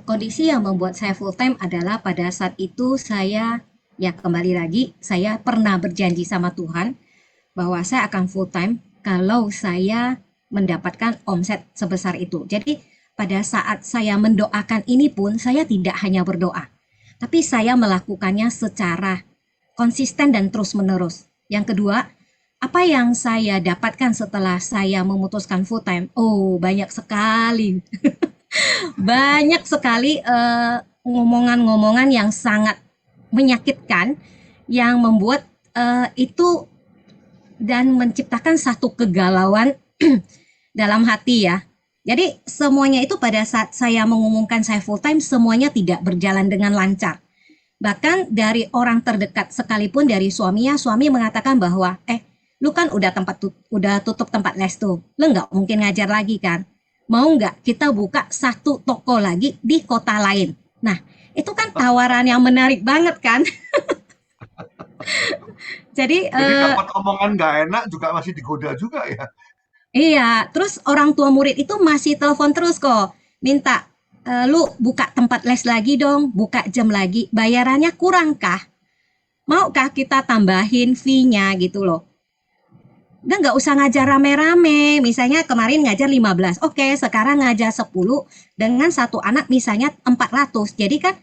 kondisi yang membuat saya full time adalah pada saat itu saya, ya kembali lagi, saya pernah berjanji sama Tuhan bahwa saya akan full time kalau saya mendapatkan omset sebesar itu. Jadi pada saat saya mendoakan ini pun, saya tidak hanya berdoa, tapi saya melakukannya secara konsisten dan terus-menerus. Yang kedua, apa yang saya dapatkan setelah saya memutuskan full time? Oh, banyak sekali. Banyak sekali ngomongan-ngomongan yang sangat menyakitkan yang membuat itu dan menciptakan satu kegalauan dalam hati ya. Jadi semuanya itu pada saat saya mengumumkan saya full time, semuanya tidak berjalan dengan lancar. Bahkan dari orang terdekat sekalipun, dari suaminya, suami mengatakan bahwa lu kan udah tutup tempat les tuh, lu nggak mungkin ngajar lagi kan, mau nggak kita buka satu toko lagi di kota lain. Nah itu kan tawaran yang menarik banget kan. Jadi dapat omongan nggak enak juga masih digoda juga ya. iya, terus orang tua murid itu masih telepon terus kok, minta lu buka tempat les lagi dong, buka jam lagi, bayarannya kurang kah? Maukah kita tambahin fee-nya gitu loh? Udah nggak usah ngajar rame-rame, misalnya kemarin ngajar 15, oke sekarang ngajar 10 dengan satu anak misalnya 400. Jadi kan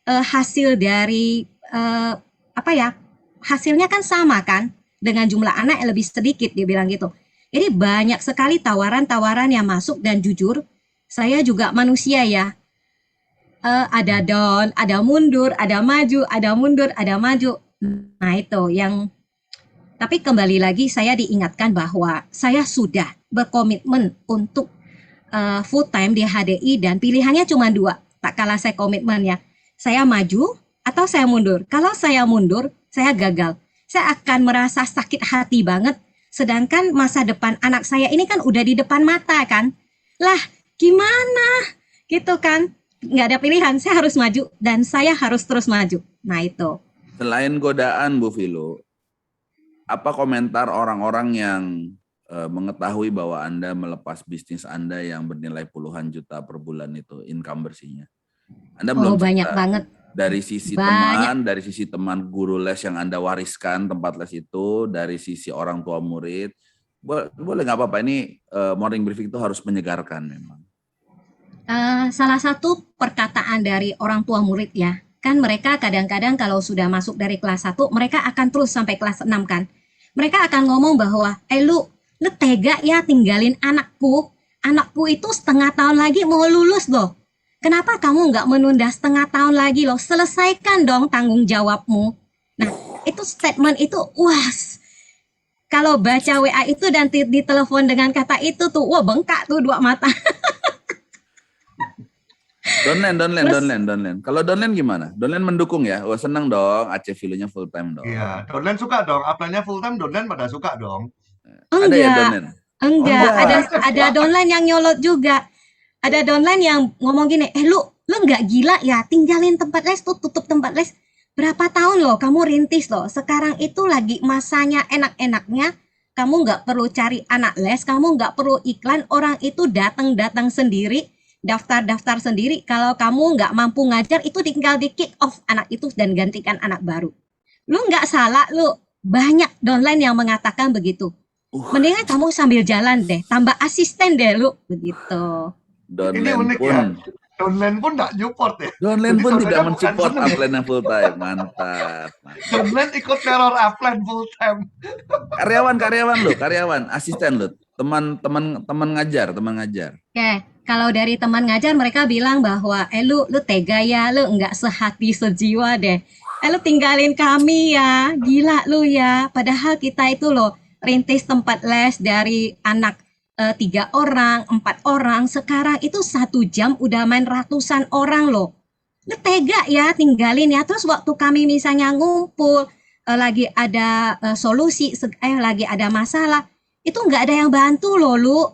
hasil dari apa ya, hasilnya kan sama kan dengan jumlah anak yang lebih sedikit, dia bilang gitu. Jadi banyak sekali tawaran-tawaran yang masuk dan jujur, saya juga manusia ya. Ada down, ada mundur, ada maju, ada mundur, ada maju. Nah itu yang, tapi kembali lagi saya diingatkan bahwa saya sudah berkomitmen untuk full time di HDI dan pilihannya cuma dua. Tak kalah saya komitmen ya. Saya maju atau saya mundur. Kalau saya mundur, saya gagal. Saya akan merasa sakit hati banget. Sedangkan masa depan anak saya ini kan udah di depan mata kan. Lah gimana? Gitu kan. Nggak ada pilihan, saya harus maju dan saya harus terus maju. Nah itu. Selain godaan Bu Vilo, apa komentar orang-orang yang mengetahui bahwa Anda melepas bisnis Anda yang bernilai puluhan juta per bulan itu income bersihnya? Anda belum Banyak cerita banget. dari sisi Banyak. teman, dari sisi teman guru les yang Anda wariskan tempat les itu, dari sisi orang tua murid. Boleh nggak apa-apa, ini morning briefing itu harus menyegarkan memang. Salah satu perkataan dari orang tua murid ya, kan mereka kadang-kadang kalau sudah masuk dari kelas 1, mereka akan terus sampai kelas 6 kan. Mereka akan ngomong bahwa, lu tega ya tinggalin anakku. Anakku itu setengah tahun lagi mau lulus loh. Kenapa kamu nggak menunda setengah tahun lagi loh? Selesaikan dong tanggung jawabmu. Nah, itu statement itu, wah, kalau baca WA itu dan ditelepon dengan kata itu tuh, wah bengkak tuh dua mata. Donlen. Kalau Donlen gimana? Donlen mendukung ya? Wah senang dong, Aceh Filonya full time dong. Iya, Donlen suka dong. Upline-nya full time, Donlen pada suka dong. Ada ya Enggak, Donlen? enggak. enggak. Ada downline yang nyolot juga. Ada downline yang ngomong gini, lu nggak gila ya, tinggalin tempat les tuh, tutup tempat les. Berapa tahun loh kamu rintis loh. Sekarang itu lagi masanya enak-enaknya. Kamu nggak perlu cari anak les, kamu nggak perlu iklan. Orang itu datang-datang sendiri, daftar-daftar sendiri. Kalau kamu nggak mampu ngajar, itu tinggal di kick off anak itu dan gantikan anak baru. Lu nggak salah, lu. Banyak downline yang mengatakan begitu. Mendingan kamu sambil jalan deh, tambah asisten deh lu, begitu. Ini Donlen unik pun, ya. Donlen pun nggak support ya. Donlen Jadi pun saudara tidak bukan mensupport seneng ya. upline yang full time. Mantap. Donlen ikut teror upline full time. Karyawan, asisten lo, teman ngajar. Oke, kalau dari teman ngajar mereka bilang bahwa lu tega ya, lu nggak sehati sejiwa deh. Lu tinggalin kami ya, gila lu ya. Padahal kita itu loh rintis tempat les dari anak 3 orang, 4 orang. Sekarang itu 1 jam udah main ratusan orang loh. Lu tega ya tinggalin ya. Terus waktu kami misalnya ngumpul, lagi ada solusi, lagi ada masalah, itu nggak ada yang bantu loh lu.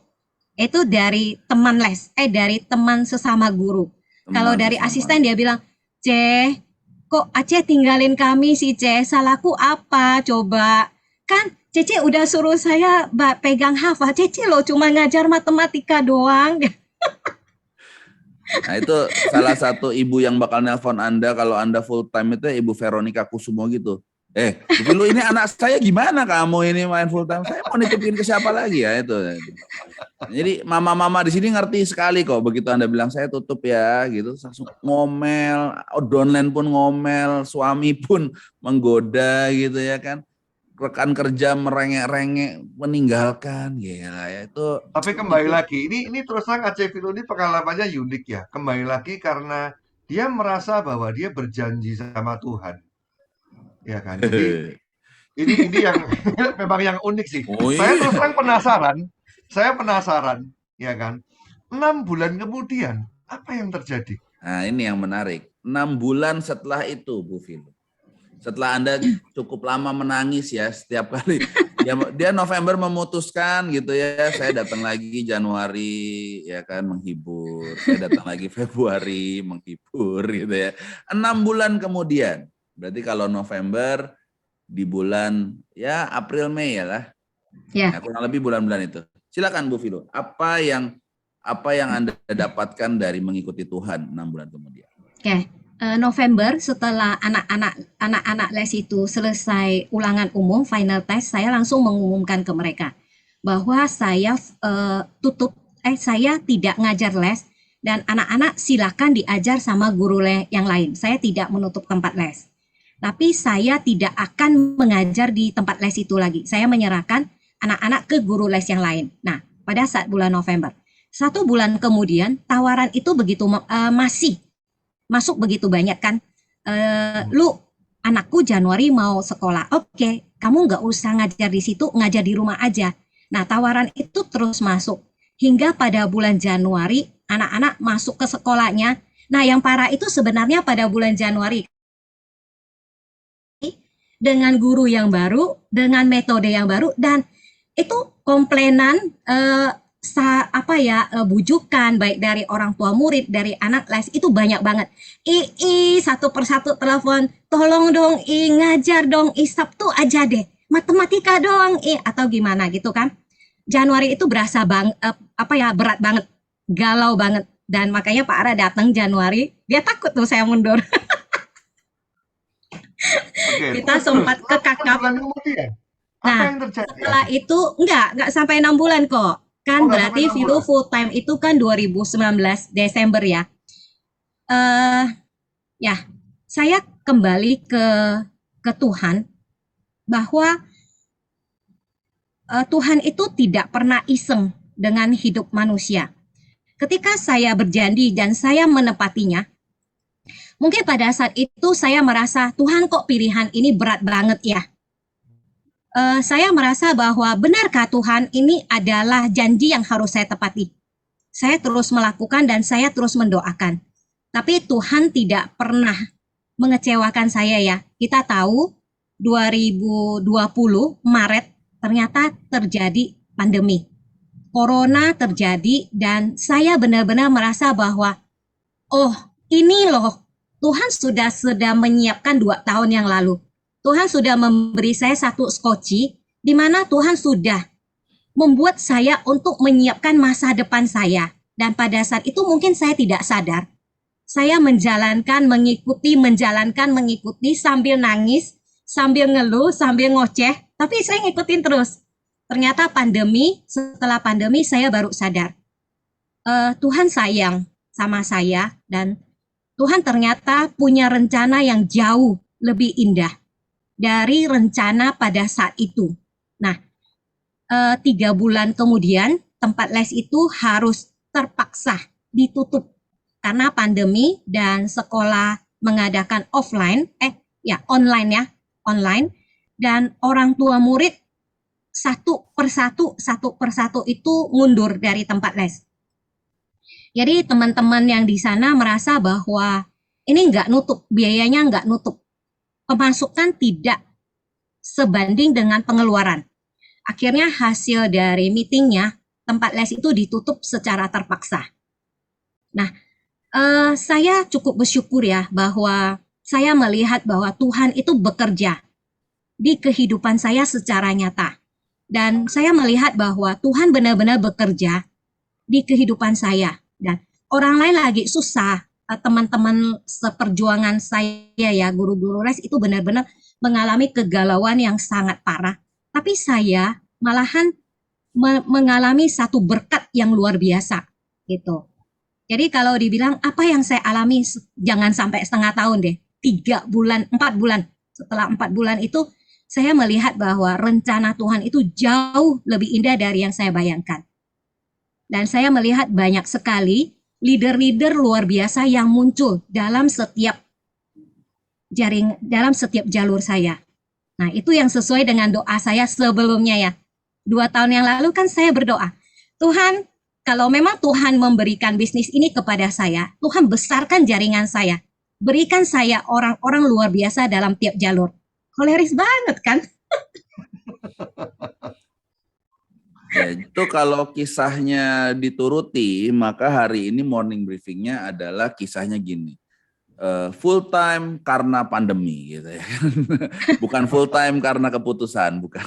Itu dari teman les, dari teman sesama guru. Kalau dari asisten dia bilang, Ceh, kok Aceh tinggalin kami sih Ceh, salahku apa coba? Kan Cece udah suruh saya pegang hafal, Cece loh cuma ngajar matematika doang. Nah itu salah satu ibu yang bakal nelpon Anda kalau Anda full time itu Ibu Veronica Kusumo gitu. Bu Vilo, ini anak saya gimana kamu ini main full time? Saya mau nitipin ke siapa lagi ya itu. Jadi mama-mama di sini ngerti sekali kok begitu Anda bilang saya tutup ya gitu, langsung ngomel, downline pun ngomel, suami pun menggoda gitu ya kan. Rekan kerja merengek-rengek meninggalkan, gila ya itu. Tapi kembali lagi, ini terus terang Aceh Filo ini pengalamannya unik ya. Kembali lagi karena dia merasa bahwa dia berjanji sama Tuhan, ya kan. Jadi ini yang memang yang unik sih. Saya terus terang saya penasaran, ya kan. 6 bulan kemudian apa yang terjadi? Nah ini yang menarik. 6 bulan setelah itu, Bu Vilo. Setelah Anda cukup lama menangis ya setiap kali. Dia November memutuskan gitu ya, saya datang lagi Januari ya kan menghibur. Saya datang lagi Februari menghibur gitu ya. 6 bulan kemudian. Berarti kalau November di bulan ya April Mei ya lah. Ya. Nah, kurang lebih bulan-bulan itu. Silakan Bu Vilo. Apa yang Apa yang Anda dapatkan dari mengikuti Tuhan 6 bulan kemudian? Oke, November setelah anak-anak les itu selesai ulangan umum final test, saya langsung mengumumkan ke mereka bahwa saya saya tidak ngajar les dan anak-anak silakan diajar sama guru les yang lain. Saya tidak menutup tempat les. Tapi saya tidak akan mengajar di tempat les itu lagi. Saya menyerahkan anak-anak ke guru les yang lain. Nah, pada saat bulan November. 1 bulan kemudian tawaran itu begitu masih masuk begitu banyak kan. Lu anakku Januari mau sekolah. Oke, kamu nggak usah ngajar di situ, ngajar di rumah aja. Nah, tawaran itu terus masuk. Hingga pada bulan Januari, anak-anak masuk ke sekolahnya. Nah, yang parah itu sebenarnya pada bulan Januari. Dengan guru yang baru, dengan metode yang baru, dan itu komplainan bujukan baik dari orang tua murid, dari anak les itu banyak banget. Satu persatu telepon, tolong dong ngajar dong Sabtu aja deh, matematika dong atau gimana gitu kan. Januari itu berasa berat banget, galau banget, dan makanya Pak Ara datang Januari, dia takut tuh saya mundur. Kita sempat ke kakak. Nah, yang terjadi? Setelah itu enggak sampai 6 bulan kok. Kan berarti Vilu full time itu kan 2019 Desember ya. Saya kembali ke Tuhan bahwa Tuhan itu tidak pernah iseng dengan hidup manusia. Ketika saya berjanji dan saya menepatinya, mungkin pada saat itu saya merasa Tuhan kok pilihan ini berat banget ya. Saya merasa bahwa benarkah Tuhan ini adalah janji yang harus saya tepati. Saya terus melakukan dan saya terus mendoakan. Tapi Tuhan tidak pernah mengecewakan saya ya. Kita tahu 2020 Maret ternyata terjadi pandemi. Corona terjadi dan saya benar-benar merasa bahwa ini loh Tuhan sudah menyiapkan 2 tahun yang lalu. Tuhan sudah memberi saya satu skoci di mana Tuhan sudah membuat saya untuk menyiapkan masa depan saya. Dan pada saat itu mungkin saya tidak sadar. Saya mengikuti sambil nangis, sambil ngeluh, sambil ngoceh. Tapi saya ngikutin terus. Ternyata setelah pandemi saya baru sadar. Tuhan sayang sama saya dan Tuhan ternyata punya rencana yang jauh lebih indah dari rencana pada saat itu. Nah, 3 bulan kemudian tempat les itu harus terpaksa ditutup karena pandemi dan sekolah mengadakan online dan orang tua murid satu persatu itu mundur dari tempat les. Jadi teman-teman yang di sana merasa bahwa ini nggak nutup, biayanya nggak nutup. Pemasukan tidak sebanding dengan pengeluaran. Akhirnya hasil dari meetingnya, tempat les itu ditutup secara terpaksa. Nah, saya cukup bersyukur ya bahwa saya melihat bahwa Tuhan itu bekerja di kehidupan saya secara nyata. Dan saya melihat bahwa Tuhan benar-benar bekerja di kehidupan saya. Dan orang lain lagi susah, teman-teman seperjuangan saya ya, guru-guru les itu benar-benar mengalami kegalauan yang sangat parah. Tapi saya malahan mengalami satu berkat yang luar biasa gitu. Jadi kalau dibilang apa yang saya alami, jangan sampai setengah tahun deh, 3 bulan, 4 bulan. Setelah 4 bulan itu saya melihat bahwa rencana Tuhan itu jauh lebih indah dari yang saya bayangkan. Dan saya melihat banyak sekali leader-leader luar biasa yang muncul dalam setiap jalur saya. Nah, itu yang sesuai dengan doa saya sebelumnya ya. 2 tahun yang lalu kan saya berdoa, Tuhan, kalau memang Tuhan memberikan bisnis ini kepada saya, Tuhan besarkan jaringan saya. Berikan saya orang-orang luar biasa dalam tiap jalur. Koleris banget kan? Ya, itu kalau kisahnya dituruti, maka hari ini morning briefingnya adalah kisahnya gini. full time karena pandemi gitu ya kan. Bukan full time karena keputusan, bukan.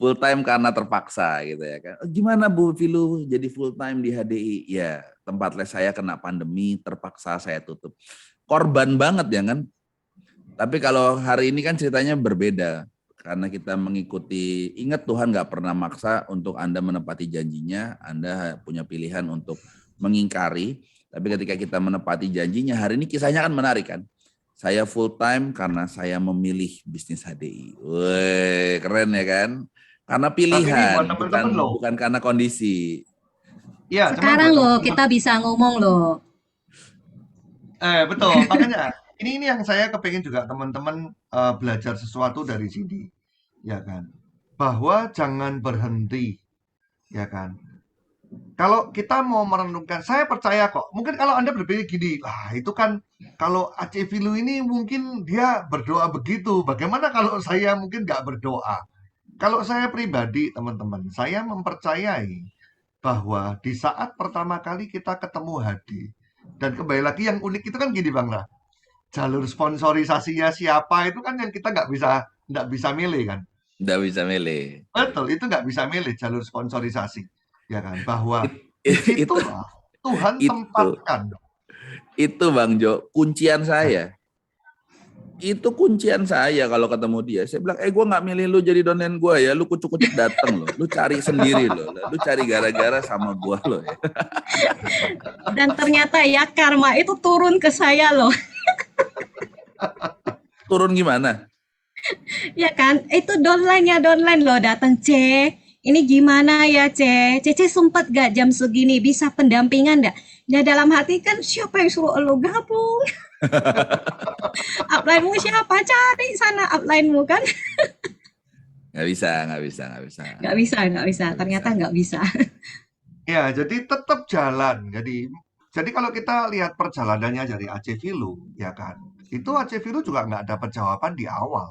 Full time karena terpaksa gitu ya kan. Gimana Bu Filu jadi full time di HDI? Ya, tempat les saya kena pandemi, terpaksa saya tutup. Korban banget ya kan. Tapi kalau hari ini kan ceritanya berbeda. Karena kita mengikuti, ingat Tuhan gak pernah maksa untuk Anda menepati janjinya, Anda punya pilihan untuk mengingkari. Tapi ketika kita menepati janjinya, hari ini kisahnya kan menarik kan. Saya full time karena saya memilih bisnis HDI. Wih, keren ya kan? Karena Tapi ini pilihan, buat teman-teman loh. bukan karena kondisi. Iya, cuman Sekarang buat loh teman-teman. kita bisa ngomong loh. Betul, makanya ini yang saya kepingin juga teman-teman belajar sesuatu dari sini, ya kan? Bahwa jangan berhenti, ya kan? Kalau kita mau merenungkan, saya percaya kok. Mungkin kalau Anda berpikir gini, lah itu kan kalau Aceh Filu ini mungkin dia berdoa begitu. Bagaimana kalau saya mungkin nggak berdoa? Kalau saya pribadi, teman-teman, saya mempercayai bahwa di saat pertama kali kita ketemu Hadi, dan kembali lagi yang unik itu kan gini Bang Ra, jalur sponsorisasinya siapa itu kan yang kita nggak bisa milih kan. Nggak bisa milih. Betul, itu nggak bisa milih jalur sponsorisasi, ya kan? Bahwa Itu, disitulah Tuhan itu, tempatkan. itu Bang Jo, kuncian saya. Itu kuncian saya kalau ketemu dia. Saya bilang, gue nggak milih lu jadi donen gue ya. Lu kucuk-kucuk dateng lo. Lu cari sendiri lo. Lu cari gara-gara sama gue lo ya. Dan ternyata ya karma itu turun ke saya loh. Turun gimana? Ya kan, itu downline loh datang C. Ini gimana ya C? Cece sempat gak jam segini bisa pendampingan gak? Ya dalam hati kan siapa yang suruh lo gabung? Upline-mu siapa? Cari sana upline-mu kan? Nggak bisa. Nggak bisa. Ternyata nggak bisa. Ya, jadi tetap jalan. Jadi kalau kita lihat perjalanannya dari Aceh Filu, ya kan? Itu Aceh Filu juga nggak dapat jawaban di awal,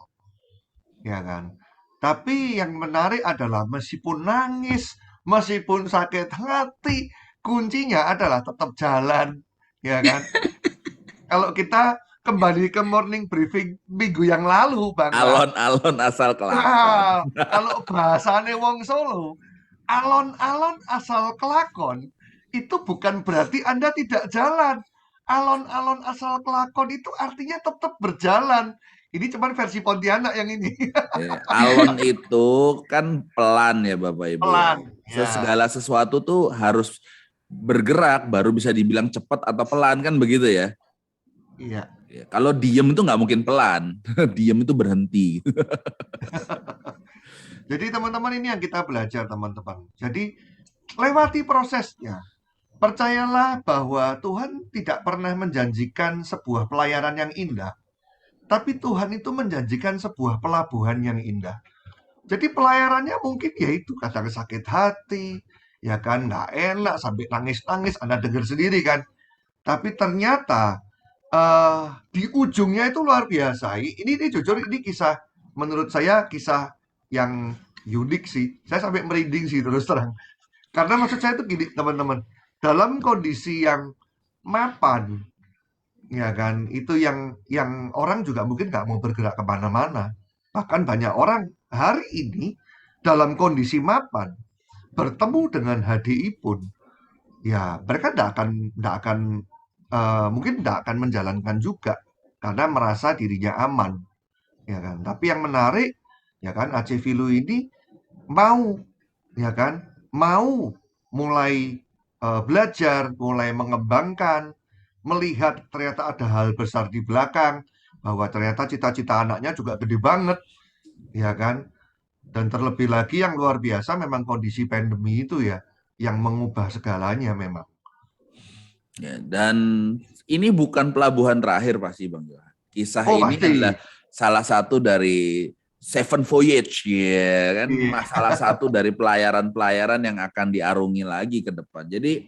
ya kan? Tapi yang menarik adalah meskipun nangis, meskipun sakit hati, kuncinya adalah tetap jalan, ya kan? Kalau kita kembali ke morning briefing minggu yang lalu, Bang Ra. Alon-alon asal kelakon. Nah, kalau bahasane wong Solo, alon-alon asal kelakon itu bukan berarti Anda tidak jalan. Alon-alon asal kelakon itu artinya tetap berjalan. Ini cuma versi Pontianak yang ini. Alon itu kan pelan ya Bapak Ibu. Pelan. Ya. Segala sesuatu tuh harus bergerak baru bisa dibilang cepat atau pelan kan begitu ya. Iya. Ya, kalau diem itu nggak mungkin pelan, diem itu berhenti. Jadi teman-teman ini yang kita belajar teman-teman. Jadi lewati prosesnya. Percayalah bahwa Tuhan tidak pernah menjanjikan sebuah pelayaran yang indah. Tapi Tuhan itu menjanjikan sebuah pelabuhan yang indah. Jadi pelayarannya mungkin yaitu kadang sakit hati, ya kan, nggak enak, sampai nangis-nangis, Anda dengar sendiri kan. Tapi ternyata di ujungnya itu luar biasa. Ini jujur, ini kisah, menurut saya kisah yang unik sih. Saya sampai merinding sih terus terang. Karena maksud saya itu gini teman-teman, dalam kondisi yang mapan, ya kan, itu yang orang juga mungkin nggak mau bergerak kemana-mana. Bahkan banyak orang hari ini dalam kondisi mapan bertemu dengan HDI pun, ya mereka mungkin tidak akan menjalankan juga karena merasa dirinya aman, ya kan. Tapi yang menarik, ya kan, Aceh Filu ini mau, ya kan, mau mulai belajar, mulai mengembangkan, melihat ternyata ada hal besar di belakang, bahwa ternyata cita-cita anaknya juga gede banget, ya kan. Dan terlebih lagi yang luar biasa memang kondisi pandemi itu ya, yang mengubah segalanya memang. Ya, dan ini bukan pelabuhan terakhir pasti Bang Johan. Kisah ini Pasti. adalah salah satu dari Seven Voyage, ya kan, salah satu dari pelayaran-pelayaran yang akan diarungi lagi ke depan. Jadi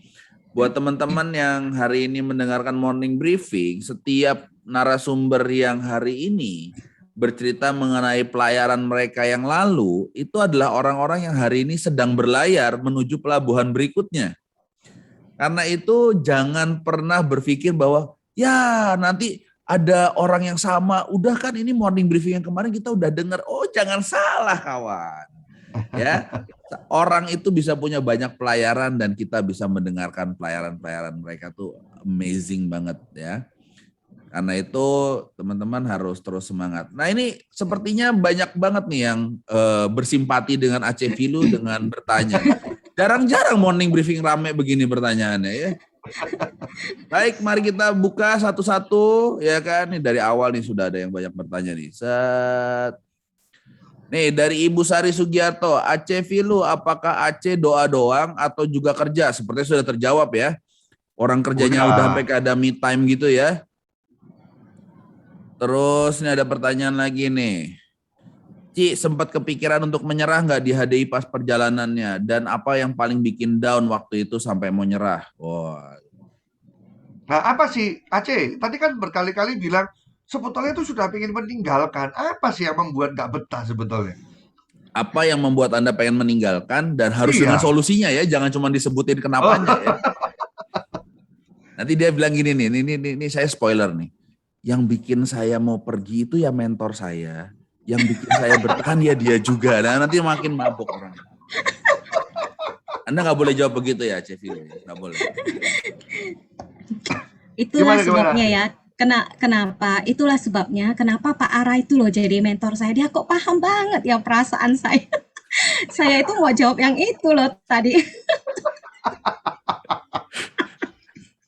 buat teman-teman yang hari ini mendengarkan morning briefing, setiap narasumber yang hari ini bercerita mengenai pelayaran mereka yang lalu, itu adalah orang-orang yang hari ini sedang berlayar menuju pelabuhan berikutnya. Karena itu jangan pernah berpikir bahwa Ya, nanti ada orang yang sama, udah kan ini morning briefing yang kemarin kita udah dengar. Oh, jangan salah kawan. Ya, orang itu bisa punya banyak pelayaran dan kita bisa mendengarkan pelayaran-pelayaran mereka tuh amazing banget ya. Karena itu teman-teman harus terus semangat. Nah ini sepertinya banyak banget nih yang bersimpati dengan Aceh Filu dengan bertanya. Jarang-jarang morning briefing rame begini pertanyaannya ya. Baik, mari kita buka satu-satu ya kan. Nih dari awal nih sudah ada yang banyak bertanya nih. Set. Nih dari Ibu Sari Sugiarto, Aceh Filu apakah Aceh doa doang atau juga kerja? Sepertinya sudah terjawab ya. Orang kerjanya udah sampai ke ada me time gitu ya. Terus ini ada pertanyaan lagi nih. Ci, sempat kepikiran untuk menyerah nggak di HDI pas perjalanannya? Dan apa yang paling bikin down waktu itu sampai mau nyerah? Wah. Nah, apa sih Aceh? Tadi kan berkali-kali bilang sebetulnya itu sudah ingin meninggalkan. Apa sih yang membuat nggak betah sebetulnya? Apa yang membuat Anda pengen meninggalkan dan harus dengan Iya. solusinya ya, jangan cuma disebutin kenapanya ya. Nanti dia bilang gini nih, ini saya spoiler nih. Yang bikin saya mau pergi itu ya mentor saya. Yang bikin saya bertahan ya dia juga. Nah, nanti makin mabuk orang. Anda nggak boleh jawab begitu ya, Cevi. Nggak boleh. Itulah Gimana? sebabnya ya. Kenapa? Itulah sebabnya kenapa Pak Ara itu loh jadi mentor saya. Dia kok paham banget ya perasaan saya. Saya itu mau jawab yang itu loh tadi.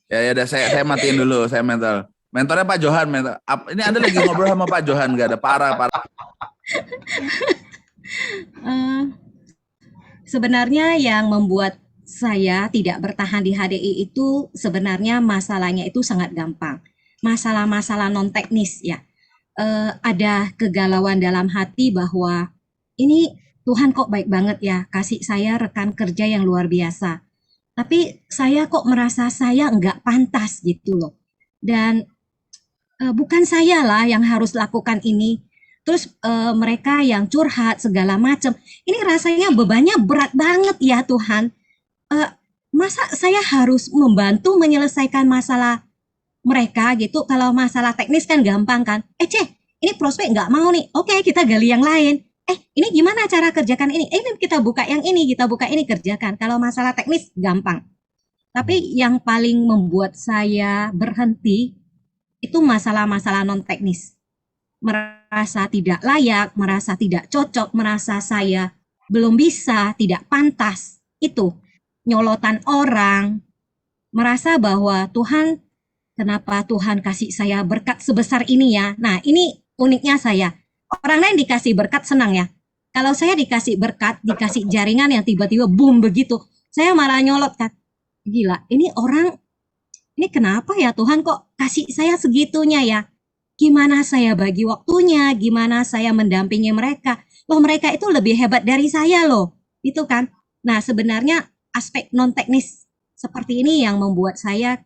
Ya udah saya matiin dulu, saya mentor. Mentornya Pak Johan. Ini Anda lagi ngobrol sama Pak Johan, nggak ada Pak Ara. Sebenarnya yang membuat saya tidak bertahan di HDI itu sebenarnya masalahnya itu sangat gampang. Masalah-masalah non teknis ya. Ada kegalauan dalam hati bahwa ini Tuhan kok baik banget ya, kasih saya rekan kerja yang luar biasa. Tapi saya kok merasa saya nggak pantas gitu loh. Dan bukan saya lah yang harus lakukan ini. Terus mereka yang curhat segala macam. Ini rasanya bebannya berat banget ya Tuhan. Masa saya harus membantu menyelesaikan masalah mereka gitu? Kalau masalah teknis kan gampang kan. Ini prospek nggak mau nih. Oke, kita gali yang lain. Ini gimana cara kerjakan ini? Ini kita buka yang ini, kita buka ini, kerjakan. Kalau masalah teknis gampang. Tapi yang paling membuat saya berhenti itu masalah-masalah non teknis. Merasa tidak layak, merasa tidak cocok, merasa saya belum bisa, tidak pantas. Itu nyolotan orang, merasa bahwa Tuhan, kenapa Tuhan kasih saya berkat sebesar ini ya? Nah, ini uniknya saya. Orang lain dikasih berkat senang ya. Kalau saya dikasih berkat, dikasih jaringan yang tiba-tiba boom begitu, saya malah nyolot kan. Gila, ini orang, ini kenapa ya Tuhan kok kasih saya segitunya ya? Gimana saya bagi waktunya, gimana saya mendampingi mereka. Loh mereka itu lebih hebat dari saya loh. Itu kan. Nah sebenarnya aspek non teknis seperti ini yang membuat saya,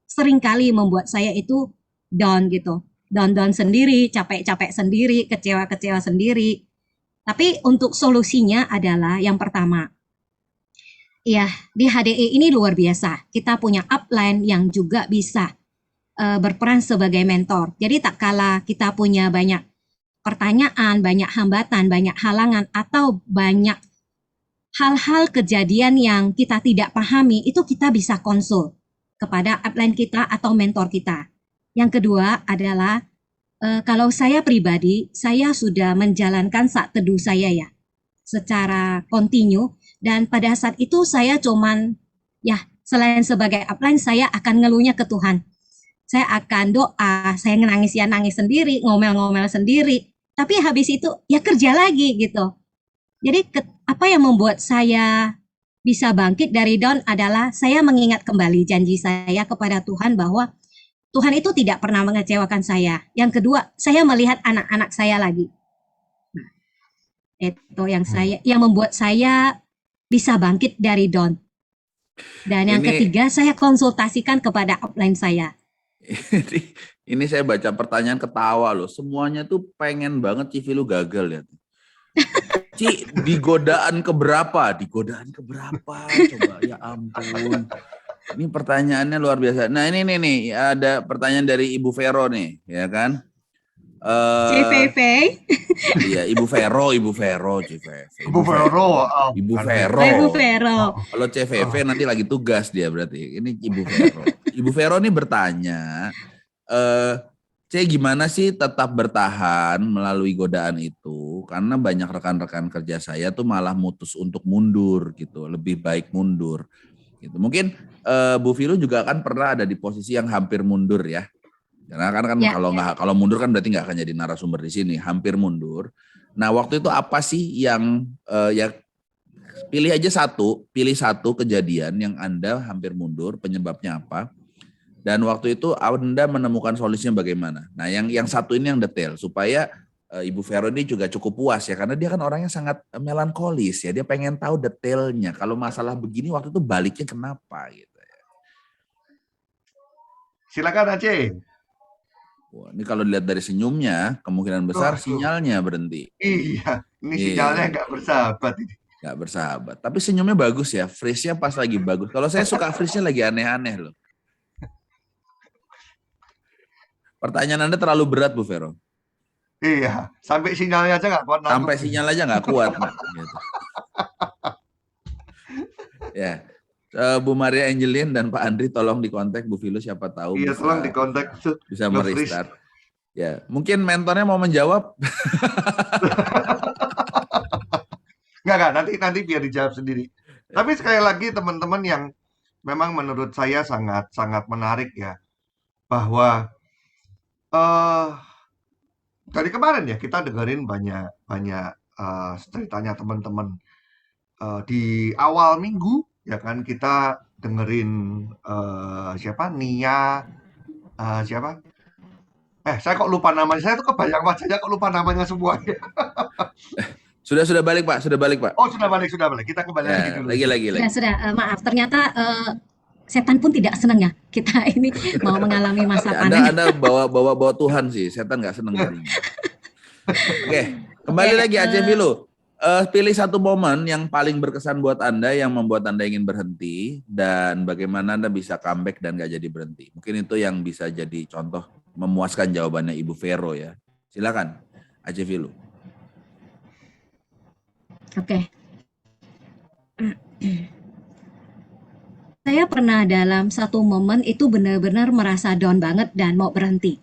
seringkali membuat saya itu down gitu. Down sendiri, capek-capek sendiri, kecewa-kecewa sendiri. Tapi untuk solusinya adalah yang pertama, ya di HDI ini luar biasa. Kita punya upline yang juga bisa berperan sebagai mentor. Jadi tak kala kita punya banyak pertanyaan, banyak hambatan, banyak halangan, atau banyak hal-hal kejadian yang kita tidak pahami, itu kita bisa konsul kepada upline kita atau mentor kita. Yang kedua adalah kalau saya pribadi, saya sudah menjalankan saat teduh saya ya secara kontinu, dan pada saat itu saya cuman ya selain sebagai upline saya akan ngeluhnya ke Tuhan. Saya akan doa, saya nangis ya nangis sendiri, ngomel-ngomel sendiri. Tapi habis itu ya kerja lagi gitu. Jadi apa yang membuat saya bisa bangkit dari down adalah saya mengingat kembali janji saya kepada Tuhan bahwa Tuhan itu tidak pernah mengecewakan saya. Yang kedua, saya melihat anak-anak saya lagi. Nah, itu yang membuat saya bisa bangkit dari down. Dan yang ketiga, saya konsultasikan kepada upline saya. Ini saya baca pertanyaan ketawa loh. Semuanya tuh pengen banget Civi lu gagal ya. Ci, di godaan keberapa? Di godaan keberapa? Coba ya ampun. Ini pertanyaannya luar biasa. Nah ini nih, ada pertanyaan dari Ibu Vero nih, ya kan? CVV. Iya, Ibu Vero, CVV. Bu Vero, Ibu bukan Vero. Oh, Ibu Vero. Kalau CVV nanti lagi tugas dia berarti. Ini Ibu Vero. Ibu Vero ini bertanya, C gimana sih tetap bertahan melalui godaan itu? Karena banyak rekan-rekan kerja saya tuh malah mutus untuk mundur gitu, lebih baik mundur. Gitu. Mungkin Bu Vilo juga kan pernah ada di posisi yang hampir mundur ya. Karena kan Ya, kalau mundur kan berarti nggak akan jadi narasumber di sini, hampir mundur. Nah waktu itu apa sih yang ya pilih satu kejadian yang Anda hampir mundur, penyebabnya apa? Dan waktu itu Anda menemukan solusinya bagaimana? Nah yang satu ini yang detail supaya Ibu Vero ini juga cukup puas ya, karena dia kan orangnya sangat melankolis ya, dia pengen tahu detailnya. Kalau masalah begini waktu itu baliknya kenapa gitu ya. Silakan Aceh. Wah, ini kalau dilihat dari senyumnya, kemungkinan besar Waduh. sinyalnya berhenti. Iya, ini Iya. sinyalnya nggak bersahabat ini. Nggak bersahabat. Tapi senyumnya bagus ya, freeze-nya pas lagi bagus. Kalau saya suka freeze-nya lagi aneh-aneh loh. Pertanyaan Anda terlalu berat, Bu Vero. Iya, sampai sinyalnya aja nggak kuat nangkep. Sampai sinyal aja nggak kuat. Gitu. Ya, Bu Maria Angelin dan Pak Andri tolong dikontak Bu Vilo, siapa tahu Iya, tolong dikontak. bisa nge-freeze. merestart. Ya, mungkin mentornya mau menjawab. Nggak, nanti biar dijawab sendiri. Tapi sekali lagi teman-teman yang memang menurut saya sangat menarik ya, bahwa dari kemarin ya kita dengerin banyak ceritanya teman-teman di awal minggu ya kan, kita dengerin siapa Nia, siapa saya kok lupa namanya, saya tuh kebayang wajahnya kok lupa namanya semua. Sudah balik Pak, Oh sudah balik, kita kembali lagi Ya, dulu. lagi. Sudah, maaf. Ternyata setan pun tidak senang ya. Kita ini mau mengalami masa Ya, panen. Anda bawa Tuhan sih, setan nggak seneng jadinya. Oke, kembali Oke, lagi Aceh Vilo. Pilih satu momen yang paling berkesan buat Anda, yang membuat Anda ingin berhenti, dan bagaimana Anda bisa comeback dan nggak jadi berhenti. Mungkin itu yang bisa jadi contoh memuaskan jawabannya Ibu Vero ya. Silakan, Aceh Vilo. Oke. Saya pernah dalam satu momen itu benar-benar merasa down banget dan mau berhenti.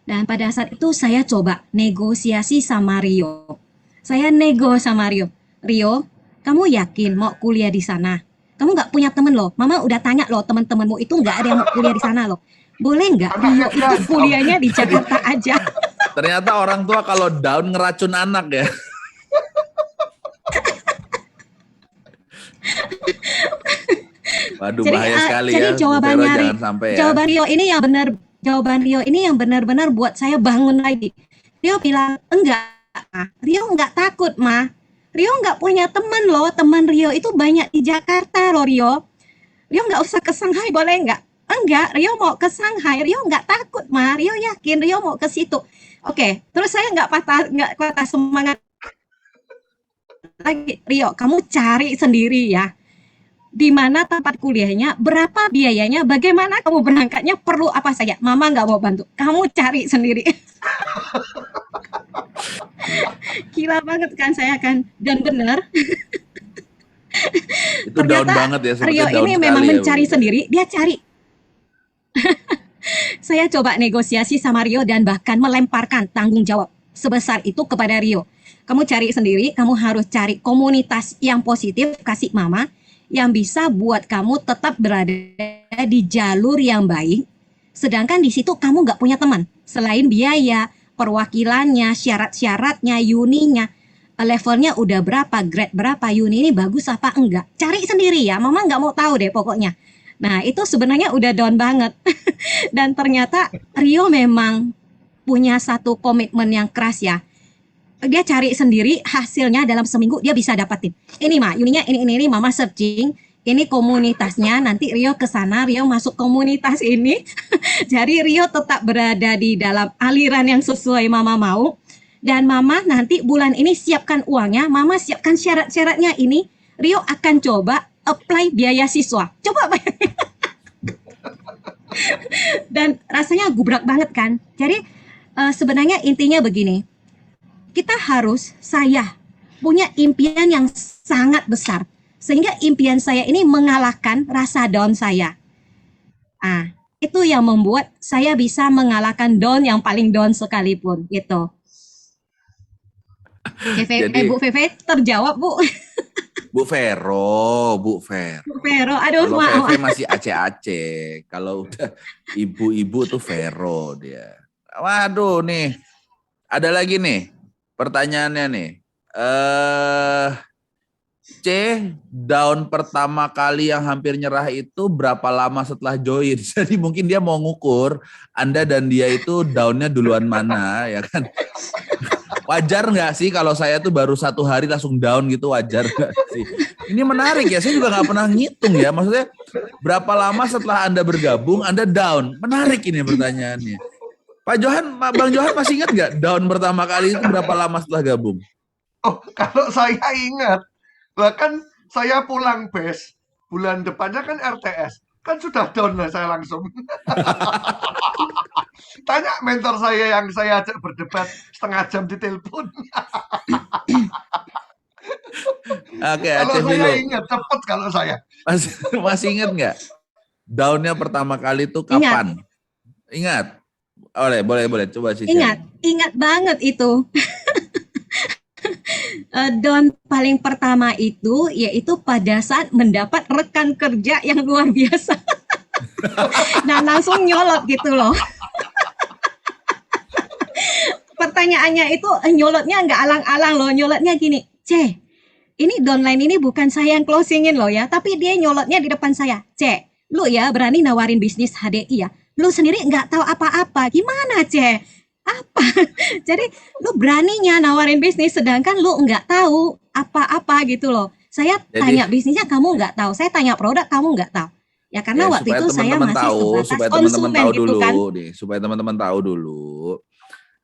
Dan pada saat itu saya coba negosiasi sama Rio. Saya nego sama Rio. Rio, kamu yakin mau kuliah di sana? Kamu nggak punya temen loh. Mama udah tanya loh, temen-temenmu itu nggak ada yang mau kuliah di sana loh. Boleh nggak Rio itu kuliahnya di Jakarta aja? Ternyata orang tua kalau down ngeracun anak ya. Waduh, bahaya sekali jadi ya. Bu jawabannya Vero, jangan sampai ya. jawaban Rio ini yang benar-benar buat saya bangun lagi. Rio bilang, enggak, Ma. Rio enggak takut, Ma. Rio enggak punya teman loh. Teman Rio itu banyak di Jakarta loh, Rio. Rio enggak usah ke Shanghai, boleh enggak? Enggak, Rio mau ke Shanghai. Rio enggak takut, Ma. Rio yakin Rio mau ke situ. Oke, terus saya enggak patah semangat lagi. Rio, kamu cari sendiri ya. Di mana tempat kuliahnya, berapa biayanya, bagaimana kamu berangkatnya, perlu apa saja. Mama nggak mau bantu, kamu cari sendiri. Gila banget kan saya kan, dan benar. Itu down banget ya. Rio down ini sekali memang ya, mencari Bu. sendiri, dia cari. Saya coba negosiasi sama Rio dan bahkan melemparkan tanggung jawab sebesar itu kepada Rio. Kamu cari sendiri, kamu harus cari komunitas yang positif, kasih mama, yang bisa buat kamu tetap berada di jalur yang baik, sedangkan di situ kamu nggak punya teman. Selain biaya, perwakilannya, syarat-syaratnya, uninya, levelnya udah berapa, grade berapa, uni ini bagus apa enggak. Cari sendiri ya, mama nggak mau tahu deh pokoknya. Nah itu sebenarnya udah down banget. Dan ternyata Rio memang punya satu komitmen yang keras ya. Dia cari sendiri, hasilnya dalam seminggu dia bisa dapatin. Ini mah, uninya ini mama searching, ini komunitasnya, nanti Rio ke sana, Rio masuk komunitas ini. Jadi Rio tetap berada di dalam aliran yang sesuai mama mau. Dan mama nanti bulan ini siapkan uangnya, mama siapkan syarat-syaratnya ini, Rio akan coba apply biaya siswa. Coba bayangin. dan rasanya gubrak banget kan. Jadi sebenarnya intinya begini, saya punya impian yang sangat besar. Sehingga impian saya ini mengalahkan rasa down saya. Ah, itu yang membuat saya bisa mengalahkan down yang paling down sekalipun gitu. Jadi Bu Feve terjawab Bu. Bu Vero, Bu Ver. Bu Vero, aduh Kalau maaf. Veve masih Aceh-Aceh. Kalau udah ibu-ibu tuh Vero dia. Waduh nih, ada lagi nih pertanyaannya nih. C, down pertama kali yang hampir nyerah itu berapa lama setelah join? Jadi mungkin dia mau ngukur Anda dan dia itu downnya duluan mana, ya kan? Wajar nggak sih kalau saya tuh baru 1 hari langsung down gitu, wajar nggak sih? Ini menarik ya, saya juga nggak pernah ngitung ya. Maksudnya berapa lama setelah Anda bergabung Anda down? Menarik ini pertanyaannya. Pak Johan, Bang Johan masih ingat nggak down pertama kali itu berapa lama setelah gabung? Oh, kalau saya ingat, bahkan saya pulang bes, bulan depannya kan RTS, kan sudah down lah saya langsung. Tanya mentor saya yang saya ajak berdebat setengah jam di telepon. Oke, Kalau Aceh saya Vilo. ingat, cepet kalau saya. Masih ingat nggak? Downnya pertama kali itu Ingat, kapan? Ingat? Boleh. Coba sih ingat banget itu. Down paling pertama itu yaitu pada saat mendapat rekan kerja yang luar biasa. Nah, langsung nyolot gitu loh. Pertanyaannya itu nyolotnya nggak alang-alang loh, nyolotnya gini, ini downline ini bukan saya yang closingin loh ya, tapi dia nyolotnya di depan saya. Lu ya berani nawarin bisnis HDI ya, lu sendiri nggak tahu apa-apa, gimana apa? Jadi lu beraninya nawarin bisnis sedangkan lu nggak tahu apa-apa gitu loh. Saya Jadi tanya bisnisnya kamu nggak tahu, saya tanya produk kamu nggak tahu. Ya karena ya waktu supaya itu saya teman-teman masih tahu, sebatas supaya teman-teman konsumen tahu gitu dulu kan. nih, supaya teman-teman tahu dulu.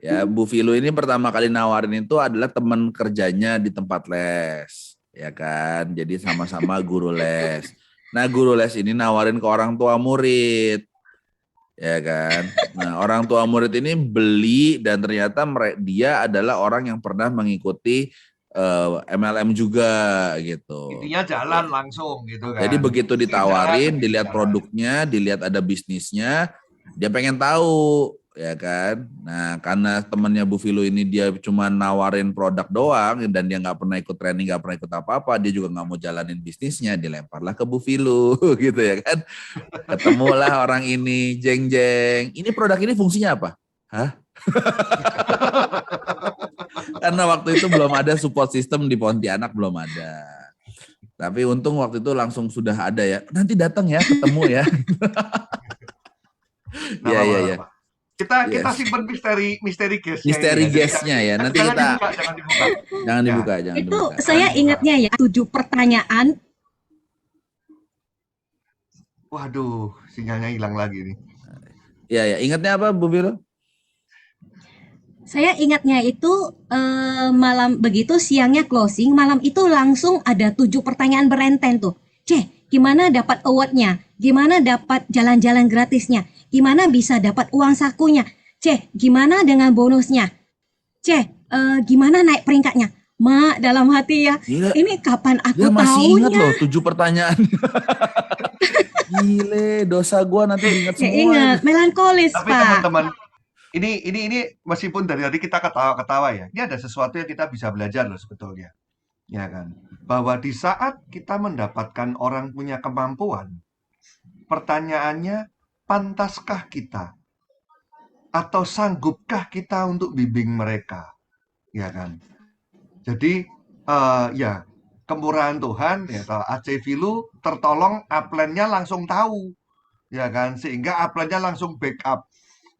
Ya, Bu Vilo ini pertama kali nawarin itu adalah teman kerjanya di tempat les, ya kan? Jadi sama-sama guru les. Nah, guru les ini nawarin ke orang tua murid, ya kan? Nah, orang tua murid ini beli dan ternyata dia adalah orang yang pernah mengikuti MLM juga gitu. Intinya jalan langsung gitu Jadi kan. begitu Tidak ditawarin, tapi dilihat jalan. produknya, dilihat ada bisnisnya, dia pengen tahu, ya kan? Nah, karena temannya Bu Vilo ini dia cuma nawarin produk doang dan dia nggak pernah ikut training, nggak pernah ikut apa-apa, dia juga nggak mau jalanin bisnisnya, dilemparlah ke Bu Vilo, gitu ya kan? Ketemulah orang ini, jeng-jeng. Ini produk ini fungsinya apa? Hah? Karena waktu itu belum ada support system di Pontianak, belum ada. Tapi untung waktu itu langsung sudah ada ya. Nanti datang ya, ketemu ya. Nah, Iya. kita simpan misteri guest-nya Misteri ini ya. guest-nya ya. Nanti Jangan kita dibuka, jangan dibuka. jangan Ya, dibuka, jangan Itu dibuka. saya dibuka. ingatnya ya 7 pertanyaan. Waduh, sinyalnya hilang lagi nih. Iya. Ingatnya apa, Bu Vilo? Saya ingatnya itu malam begitu siangnya closing, malam itu langsung ada 7 pertanyaan berenten tuh. Gimana dapat awardnya? Gimana dapat jalan-jalan gratisnya? Gimana bisa dapat uang sakunya? Gimana dengan bonusnya? Gimana naik peringkatnya? Mak, dalam hati ya, Gila, ini kapan aku dia masih ingat taunya? loh 7 pertanyaan. Gile, dosa gua nanti diingat Ya semua. ingat, melankolis Tapi Pak. teman-teman, ini meskipun dari tadi kita ketawa-ketawa ya, ini ada sesuatu yang kita bisa belajar loh sebetulnya. Ya kan? Bahwa di saat kita mendapatkan orang punya kemampuan, pertanyaannya, pantaskah kita atau sanggupkah kita untuk bimbing mereka? Ya kan? Jadi ya kemurahan Tuhan ya Aceh Vilo tertolong upline-nya langsung tahu ya kan sehingga upline-nya langsung backup.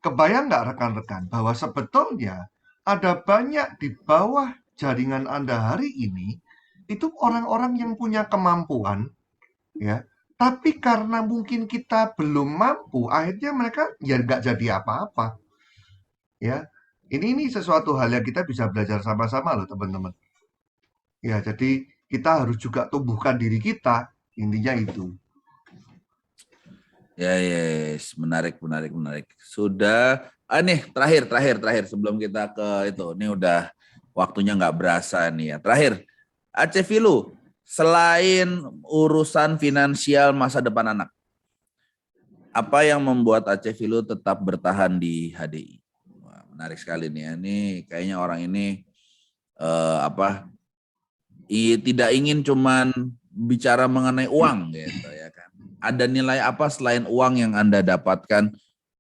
Kebayang nggak rekan-rekan bahwa sebetulnya ada banyak di bawah jaringan Anda hari ini itu orang-orang yang punya kemampuan ya, tapi karena mungkin kita belum mampu, akhirnya mereka ya nggak jadi apa-apa ya. Ini sesuatu hal yang kita bisa belajar sama-sama loh teman-teman. Ya, jadi kita harus juga tumbuhkan diri kita, intinya itu. Ya, yes, menarik. Sudah, nih terakhir sebelum kita ke itu, ini udah waktunya nggak berasa nih ya. Terakhir, Aceh Filu, selain urusan finansial masa depan anak, apa yang membuat Aceh Filu tetap bertahan di HDI? Wah, menarik sekali nih ya. Ini kayaknya orang ini tidak ingin cuman bicara mengenai uang gitu ya kan. Ada nilai apa selain uang yang Anda dapatkan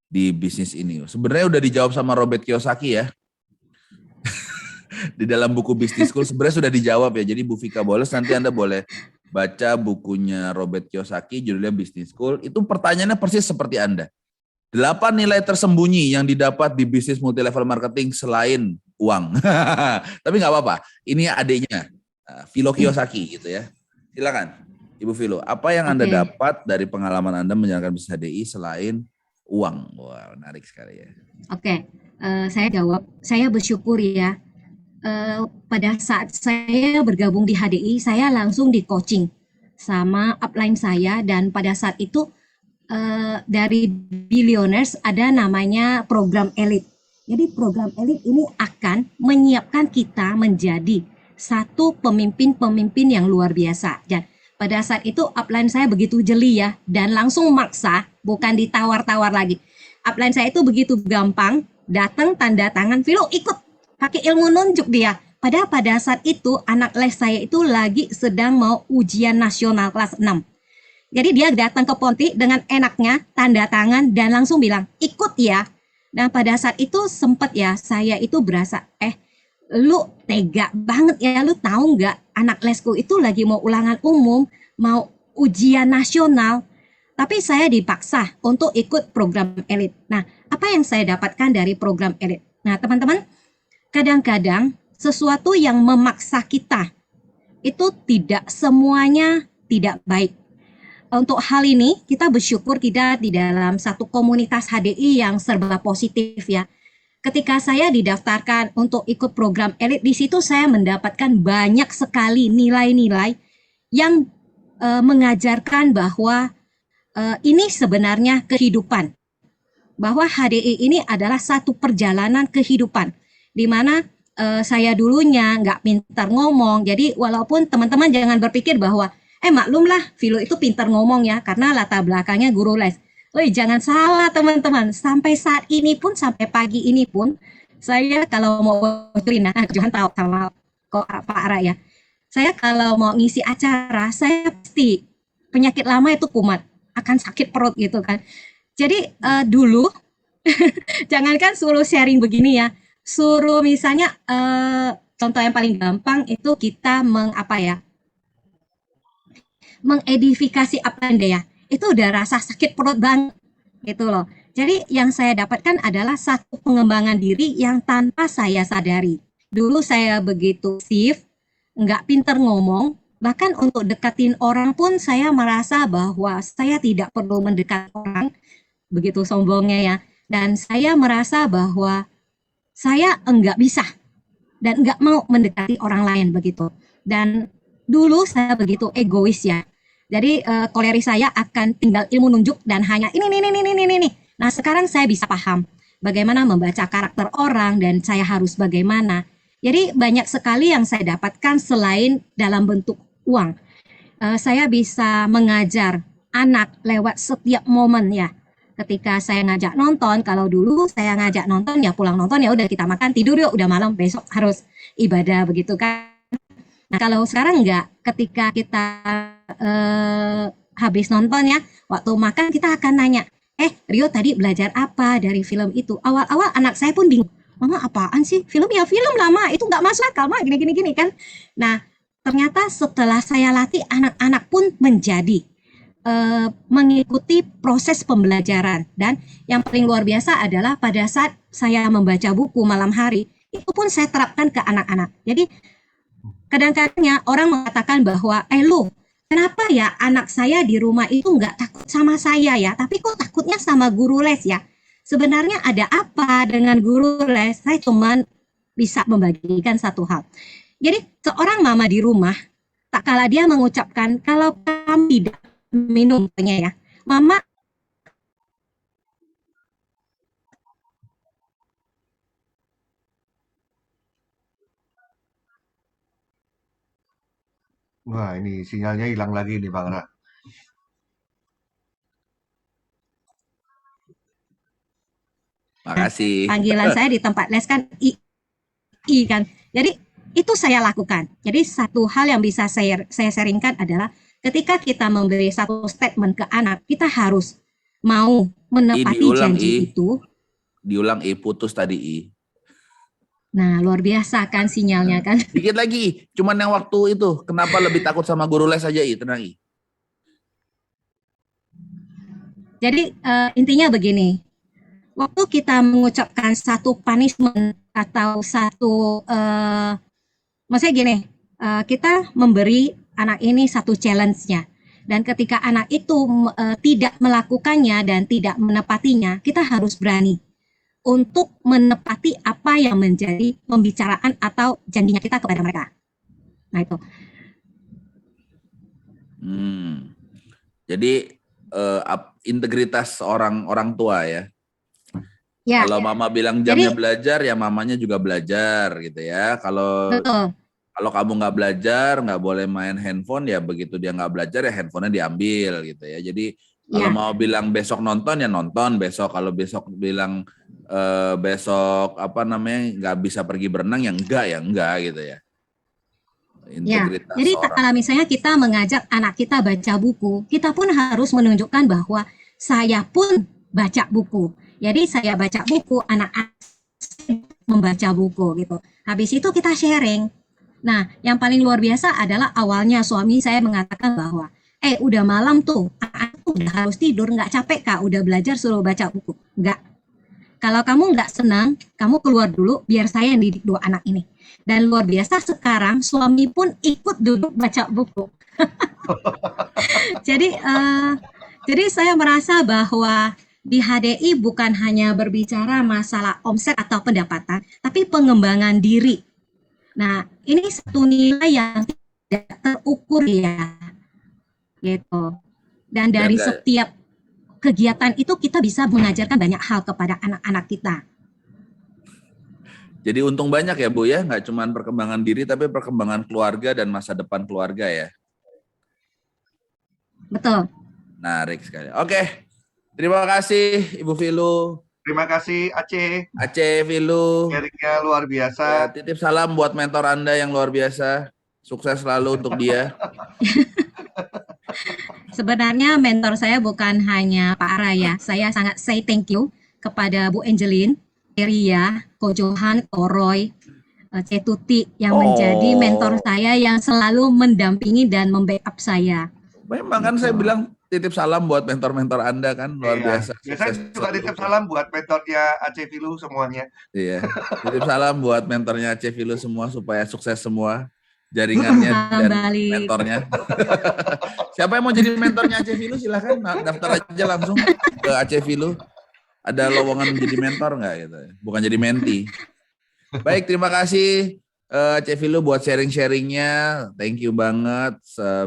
di bisnis ini? Sebenarnya udah dijawab sama Robert Kiyosaki ya. Di dalam buku Business School sebenarnya sudah dijawab ya. Jadi Bu Vika Boles nanti Anda boleh baca bukunya Robert Kiyosaki judulnya Business School. Itu pertanyaannya persis seperti Anda. 8 nilai tersembunyi yang didapat di bisnis multilevel marketing selain uang. Tapi nggak apa-apa. Ini adiknya, Philo Kiyosaki gitu ya. Silakan, Ibu Philo. Apa yang Anda dapat dari pengalaman Anda menjalankan bisnis HDI selain uang? Wah, menarik sekali ya. Saya jawab. Saya bersyukur ya. Pada saat saya bergabung di HDI, saya langsung di coaching sama upline saya, dan pada saat itu dari Billionaires ada namanya program elit. Jadi program elit ini akan menyiapkan kita menjadi satu pemimpin-pemimpin yang luar biasa. Dan pada saat itu upline saya begitu jeli ya, dan langsung maksa, bukan ditawar-tawar lagi. Upline saya itu begitu gampang, datang tanda tangan, Philo ikut, pakai ilmu nunjuk dia. Padahal pada saat itu anak les saya itu lagi sedang mau ujian nasional kelas 6. Jadi dia datang ke Ponti dengan enaknya, tanda tangan, dan langsung bilang, ikut ya. Dan pada saat itu sempat ya, saya itu berasa, lu tega banget ya, lu tahu nggak anak lesku itu lagi mau ulangan umum, mau ujian nasional, tapi saya dipaksa untuk ikut program elit. Nah, apa yang saya dapatkan dari program elit? Nah, teman-teman, kadang-kadang sesuatu yang memaksa kita itu tidak semuanya tidak baik. Untuk hal ini, kita bersyukur tidak di dalam satu komunitas HDI yang serba positif ya. Ketika saya didaftarkan untuk ikut program elit, di situ saya mendapatkan banyak sekali nilai-nilai yang mengajarkan bahwa ini sebenarnya kehidupan. Bahwa HDI ini adalah satu perjalanan kehidupan. Di mana saya dulunya nggak pintar ngomong. Jadi walaupun teman-teman jangan berpikir bahwa maklumlah Philo itu pintar ngomong ya, karena latar belakangnya guru les. Jangan salah teman-teman, sampai saat ini pun, sampai pagi ini pun, saya kalau mau bocorin, jangan tahu sama kok Pak Ara ya. Saya kalau mau ngisi acara, saya pasti penyakit lama itu kumat, akan sakit perut gitu kan. Jadi dulu, jangankan suruh sharing begini ya, suruh misalnya contoh yang paling gampang itu kita mengedifikasi apa ya. Itu udah rasa sakit perut banget gitu loh. Jadi yang saya dapatkan adalah satu pengembangan diri yang tanpa saya sadari. Dulu saya begitu sif, nggak pinter ngomong, bahkan untuk deketin orang pun saya merasa bahwa saya tidak perlu mendekat orang, begitu sombongnya ya. Dan saya merasa bahwa saya enggak bisa dan enggak mau mendekati orang lain begitu. Dan dulu saya begitu egois ya. Jadi koleri saya akan tinggal ilmu nunjuk dan hanya ini. Nah sekarang saya bisa paham bagaimana membaca karakter orang dan saya harus bagaimana. Jadi banyak sekali yang saya dapatkan selain dalam bentuk uang. Saya bisa mengajar anak lewat setiap momen ya. Ketika saya ngajak nonton, kalau dulu saya ngajak nonton ya pulang nonton ya udah kita makan tidur yuk, udah malam besok harus ibadah begitu kan. Nah kalau sekarang enggak, ketika kita habis nonton ya, waktu makan kita akan nanya, Rio tadi belajar apa dari film itu? Awal-awal anak saya pun bingung, Mama apaan sih? Film ya film lama, itu nggak masuk akal, mah gini kan. Nah ternyata setelah saya latih, anak-anak pun menjadi mengikuti proses pembelajaran. Dan yang paling luar biasa adalah pada saat saya membaca buku malam hari, itu pun saya terapkan ke anak-anak. Jadi kadang-kadangnya orang mengatakan bahwa lu kenapa ya anak saya di rumah itu nggak takut sama saya ya, tapi kok takutnya sama guru les ya. Sebenarnya ada apa dengan guru les? Saya cuman bisa membagikan satu hal. Jadi seorang mama di rumah, tak kala dia mengucapkan, kalau kamu tidak minumnya ya, mama Wah, ini sinyalnya hilang lagi nih Bang Ra. Makasih. Panggilan saya di tempat les kan I kan. Jadi itu saya lakukan. Jadi satu hal yang bisa saya sharingkan adalah ketika kita memberi satu statement ke anak, kita harus mau menepati Diulang janji itu. diulang putus tadi Nah, luar biasa kan sinyalnya kan. Dikit lagi, cuman yang waktu itu, kenapa lebih takut sama guru les aja tenang Jadi intinya begini, waktu kita mengucapkan satu punishment atau satu maksudnya gini, kita memberi anak ini satu challenge-nya. Dan ketika anak itu tidak melakukannya dan tidak menepatinya, kita harus berani untuk menepati apa yang menjadi pembicaraan atau janjinya kita kepada mereka. Nah itu. Jadi integritas orang tua ya. Ya. Kalau mama bilang jamnya belajar, ya mamanya juga belajar gitu ya. Kalau kamu nggak belajar, nggak boleh main handphone, ya begitu dia nggak belajar ya handphonenya diambil gitu ya. Jadi kalau mau bilang besok nonton ya nonton besok. Kalau besok bilang besok nggak bisa pergi berenang ya enggak gitu ya. Integritas jadi kalau misalnya kita mengajak anak kita baca buku, kita pun harus menunjukkan bahwa saya pun baca buku. Jadi saya baca buku, anak-anak membaca buku gitu. Habis itu kita sharing. Nah, yang paling luar biasa adalah awalnya suami saya mengatakan bahwa, udah malam tuh, anak udah harus tidur, nggak capek kak, udah belajar suruh baca buku. Nggak. Kalau kamu nggak senang, kamu keluar dulu, biar saya yang didik dua anak ini. Dan luar biasa sekarang suami pun ikut duduk baca buku. Jadi saya merasa bahwa di HDI bukan hanya berbicara masalah omset atau pendapatan, tapi pengembangan diri. Nah, ini satu nilai yang tidak terukur ya, gitu. Dan dari setiap kegiatan itu kita bisa mengajarkan banyak hal kepada anak-anak kita. Jadi untung banyak ya Bu ya, nggak cuma perkembangan diri tapi perkembangan keluarga dan masa depan keluarga ya. Betul. Menarik sekali. Oke, terima kasih Ibu Filu. Terima kasih Aceh. Aceh, Filu. Sharingnya luar biasa. Ya, titip salam buat mentor Anda yang luar biasa. Sukses selalu untuk dia. Sebenarnya mentor saya bukan hanya Pak Ara ya. Saya sangat say thank you kepada Bu Angelin, Eria, Ko Johan, Oroy, Cetuti yang menjadi mentor saya yang selalu mendampingi dan membackup saya. Memang kan saya bilang titip salam buat mentor-mentor Anda kan luar biasa. Saya juga titip salam buat mentornya Aceh Filu semuanya. Iya, titip salam buat mentornya Aceh Filu semua supaya sukses semua jaringannya dan mentornya. Siapa yang mau jadi mentornya Aceh Filu silahkan daftar aja langsung ke Aceh Filu. Ada lowongan menjadi mentor nggak gitu? Bukan jadi menti. Baik, terima kasih Aceh Filu buat sharing-sharingnya. Thank you banget,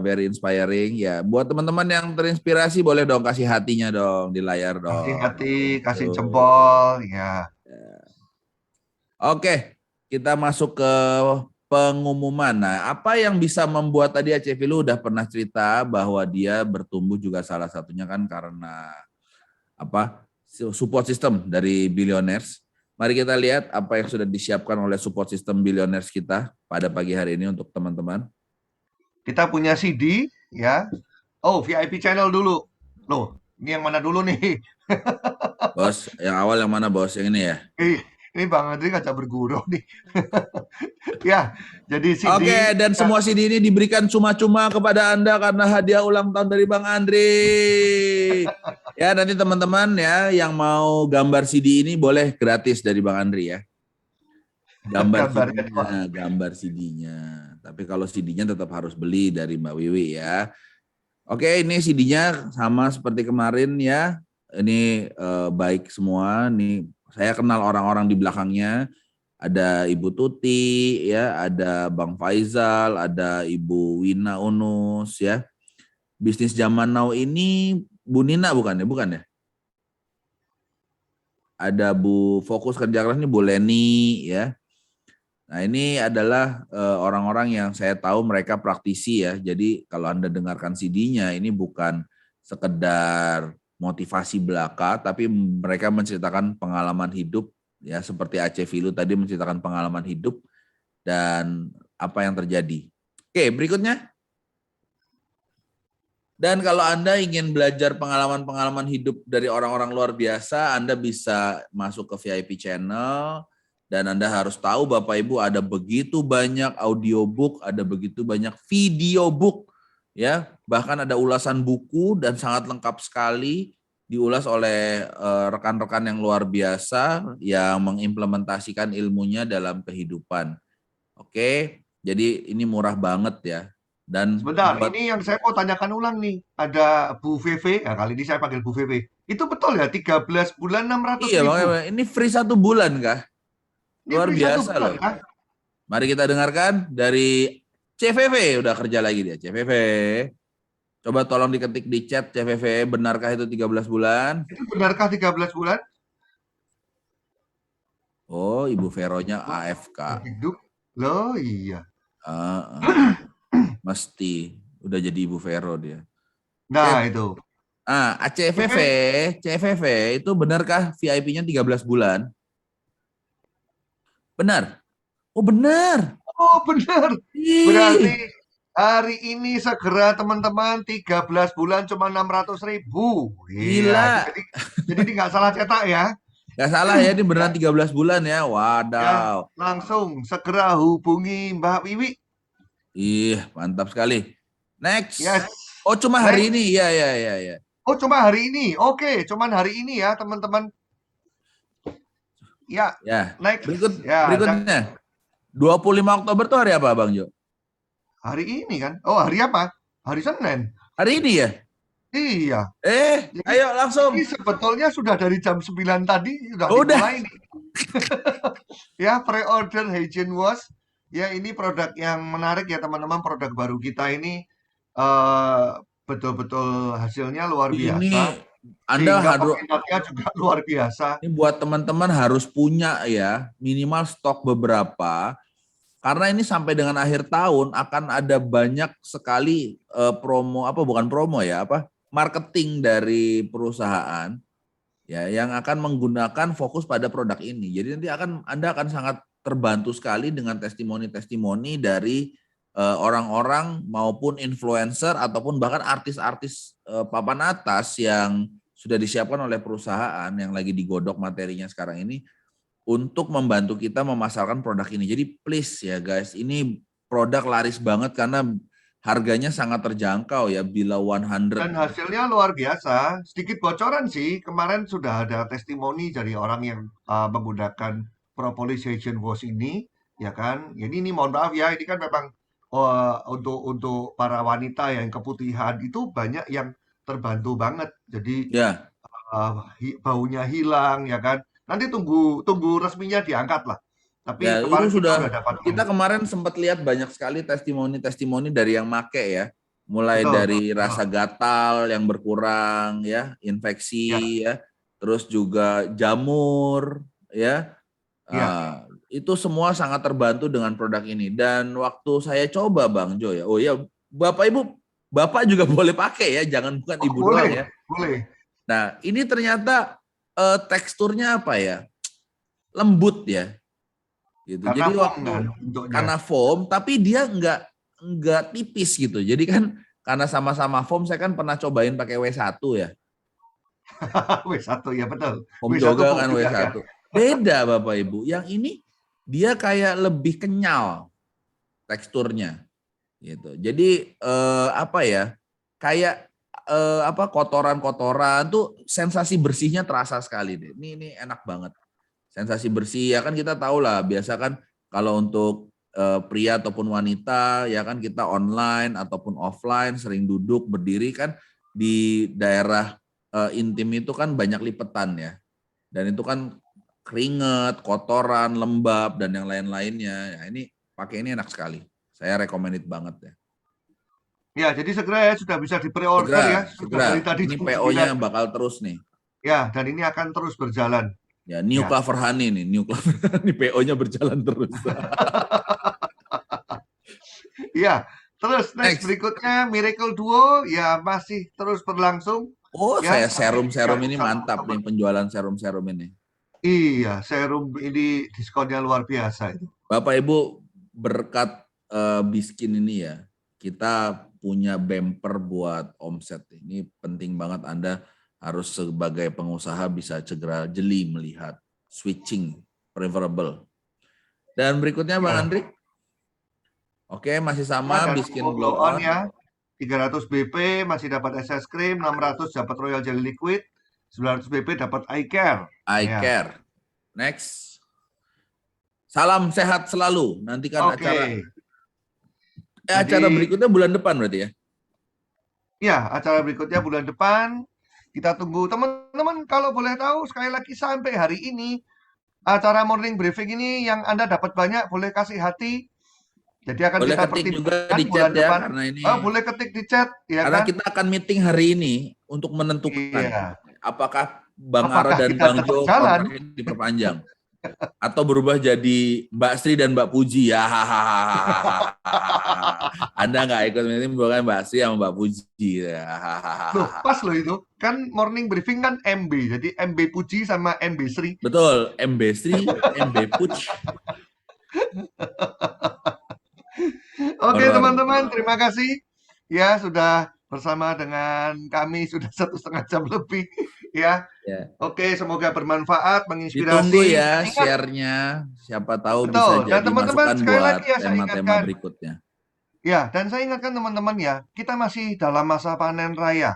very inspiring. Ya, buat teman-teman yang terinspirasi boleh dong kasih hatinya dong di layar dong. Kasih hati, kasih jempol, ya. Oke, kita masuk ke pengumuman. Nah, apa yang bisa membuat tadi Aceh Filu udah pernah cerita bahwa dia bertumbuh juga salah satunya kan karena support system dari Billionaires. Mari kita lihat apa yang sudah disiapkan oleh support system Billionaires kita pada pagi hari ini untuk teman-teman. Kita punya CD, ya. Oh, VIP channel dulu. Loh, ini yang mana dulu nih? Bos, yang awal yang mana bos? Yang ini ya? Ini Bang Andri ngajak berguru nih. Ya, jadi CD. Oke, dan semua CD ini diberikan cuma-cuma kepada Anda karena hadiah ulang tahun dari Bang Andri. Ya, nanti teman-teman ya yang mau gambar CD ini boleh gratis dari Bang Andri ya. Gambar CD-nya. Tapi kalau CD-nya tetap harus beli dari Mbak Wiwi ya. Oke, ini CD-nya sama seperti kemarin ya. Ini baik semua. Nih saya kenal orang-orang di belakangnya. Ada Ibu Tuti ya, ada Bang Faizal, ada Ibu Wina Unus ya. Bisnis Zaman Now ini Bu Nina bukan ya? Bukan ya? Ada Bu Fokus Kerja Keras ini Bu Leni ya. Nah, ini adalah orang-orang yang saya tahu mereka praktisi ya. Jadi kalau Anda dengarkan CD-nya, ini bukan sekedar motivasi belaka, tapi mereka menceritakan pengalaman hidup ya, seperti Aceh Filu tadi menceritakan pengalaman hidup dan apa yang terjadi. Oke, berikutnya. Dan kalau Anda ingin belajar pengalaman-pengalaman hidup dari orang-orang luar biasa, Anda bisa masuk ke VIP channel, dan Anda harus tahu Bapak Ibu ada begitu banyak audiobook, ada begitu banyak video book, ya, bahkan ada ulasan buku dan sangat lengkap sekali diulas oleh rekan-rekan yang luar biasa yang mengimplementasikan ilmunya dalam kehidupan. Oke, jadi ini murah banget ya. Dan Sebentar, buat ini yang saya mau tanyakan ulang nih. Ada Bu VV, ya kali ini saya panggil Bu VV. Itu betul ya, 13 bulan 600 iya, ribu? makanya ini free 1 bulan kah? Ini Luar free 1 biasa bulan loh. kah? Mari kita dengarkan dari CVV, udah kerja lagi dia. CVV, coba tolong diketik di chat CVV, benarkah itu 13 bulan? Itu benarkah 13 bulan? Oh, Ibu Veronya Oh, AFK. hidup? Loh iya. Mesti udah jadi Ibu Vero dia. Nah Oke. itu. CVV, CVV itu benarkah VIP-nya 13 bulan? Benar. Oh, benar. Oh benar. Ih, Berarti hari ini segera teman-teman 13 bulan cuma 600 ribu. Iya, gila. jadi ini nggak salah cetak ya. Gak salah ya, ini beneran Ya, 13 bulan ya. ya, Wadaw. langsung segera hubungi Mbak Wiwi. Ih, mantap sekali. Next. Yes. Oh, cuma hari Next. ini. Iya, iya, iya, iya. Oh, cuma hari ini. Oke, cuman hari ini ya, teman-teman. Ya, Ya. next. Ya, Berikutnya. 25 Oktober tuh hari apa, Bang Jo? hari ini kan. Oh, hari apa? Hari Senin. Hari ini ya? Iya. Jadi Ayo ini langsung. sebetulnya sudah dari jam 9 tadi sudah Udah. dimulai nih. Ya, pre-order Hygiene Wash. Ya, ini produk yang menarik ya teman-teman. Produk baru kita ini eh, betul-betul hasilnya luar Ini biasa. Anda Sehingga harus, peminatnya juga luar biasa. ini buat teman-teman harus punya ya, minimal stok beberapa. Karena ini sampai dengan akhir tahun akan ada banyak sekali promo, apa bukan promo ya, apa marketing dari perusahaan ya yang akan menggunakan fokus pada produk ini. Jadi nanti Anda akan sangat terbantu sekali dengan testimoni-testimoni dari orang-orang maupun influencer ataupun bahkan artis-artis papan atas yang sudah disiapkan oleh perusahaan yang lagi digodok materinya sekarang ini untuk membantu kita memasarkan produk ini. Jadi please ya guys, ini produk laris banget karena harganya sangat terjangkau ya, below 100. Dan hasilnya luar biasa. Sedikit bocoran sih, kemarin sudah ada testimoni dari orang yang menggunakan Propolis Hygiene Wash ini, ya kan? Jadi ini mohon maaf ya, ini kan memang untuk para wanita yang keputihan itu banyak yang terbantu banget. Jadi Ya, baunya hilang, ya kan? Nanti tunggu resminya diangkat lah. Tapi ya itu kemarin kita udah sudah, dapatkan. kita kemarin sempat lihat banyak sekali testimoni-testimoni dari yang make ya. Mulai Betul. dari rasa gatal yang berkurang ya, Ya, infeksi ya, terus juga jamur ya. ya. Itu semua sangat terbantu dengan produk ini. Dan waktu saya coba Bang Jo ya, oh ya Bapak Ibu, Bapak juga boleh pakai ya, jangan bukan Oh, Ibu doang boleh, ya. boleh. Nah ini ternyata teksturnya apa ya, lembut ya. Gitu. Karena Jadi foam waktu kan bentuknya. karena foam, tapi dia nggak tipis gitu. Jadi kan karena sama-sama foam, saya kan pernah cobain pakai W1 ya. W1 ya betul. Foam W1 yoga foam kan juga ya. W1. Beda Bapak Ibu. Yang ini dia kayak lebih kenyal teksturnya gitu. Jadi apa ya? Kayak apa kotoran-kotoran tuh sensasi bersihnya terasa sekali deh. Ini enak banget. Sensasi bersih ya kan kita tahu lah, biasa kan kalau untuk pria ataupun wanita ya kan kita online ataupun offline sering duduk berdiri kan di daerah intim itu kan banyak lipetan ya. Dan itu kan keringet, kotoran, lembab dan yang lain-lainnya. Ya, ini pakai ini enak sekali. Saya recommended banget ya. Ya, jadi segera ya sudah bisa di-pre-order ya. Sudah Segera. dari tadi Ini jam 9. PO-nya bakal terus nih. Ya, dan ini akan terus berjalan. Ya, New Ya. Clover Honey nih, New Clover Honey PO-nya berjalan terus. Ya, terus next Next. berikutnya Miracle Duo ya masih terus berlangsung. Oh, Ya, saya sampai serum-serum 31 ini mantap nih, Oktober. penjualan serum-serum ini. Iya, serum ini diskonnya luar biasa itu. Bapak Ibu, berkat Biskin ini ya, kita punya bumper buat omset. Ini penting banget, Anda harus sebagai pengusaha bisa segera jeli melihat switching preferable. Dan berikutnya Bang Ya. Andri. Oke, masih sama Ada Biskin Duo Blow On. ya. 300 BP masih dapat SS Cream, 600 dapat Royal Jelly Liquid, 900 BP dapat Eye Care. I Ya. Care. Next. Salam sehat selalu. Nantikan Oke. acara berikutnya bulan depan berarti ya? Ya, acara berikutnya bulan depan. Kita tunggu teman-teman, kalau boleh tahu sekali lagi sampai hari ini acara morning briefing ini yang Anda dapat banyak boleh kasih hati. Jadi akan Boleh kita ketik juga pertimbangkan di bulan chat ya, depan. karena ini Boleh ketik di chat ya karena kan? kita akan meeting hari ini untuk menentukan Iya. apakah Bang Ara Apakah dan kita Bang tetap Jo jalan? kontraknya diperpanjang atau berubah jadi Mbak Sri dan Mbak Puji ya. Anda nggak ikut meeting bukan Mbak Sri sama Mbak Puji ya. Loh, pas loh itu. Kan morning briefing kan MB. Jadi MB Puji sama MB Sri. Betul, MB Sri, MB Puji. Oke Horor. teman-teman, terima kasih ya sudah bersama dengan kami sudah 1,5 jam lebih ya. Ya. Oke, semoga bermanfaat, menginspirasi. Ditunggu ya Ingat, share-nya, siapa tahu betul. bisa Dan jadi teman-teman masukan sekali buat lagi ya saya tema-tema ingatkan, berikutnya. ya, dan saya ingatkan teman-teman ya, kita masih dalam masa panen raya.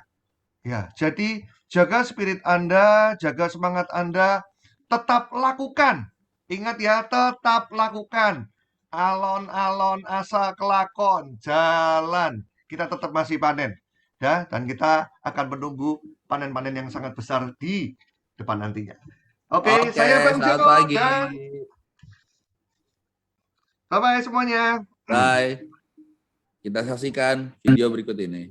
Ya, jadi jaga spirit Anda, jaga semangat Anda, tetap lakukan. Ingat ya, tetap lakukan. Alon-alon asa kelakon, jalan. Kita tetap masih panen. Ya, dan kita akan menunggu panen-panen yang sangat besar di depan nantinya. Oke, saya Bang selamat Jo pagi. dan bye-bye semuanya. Bye. Kita saksikan video berikut ini.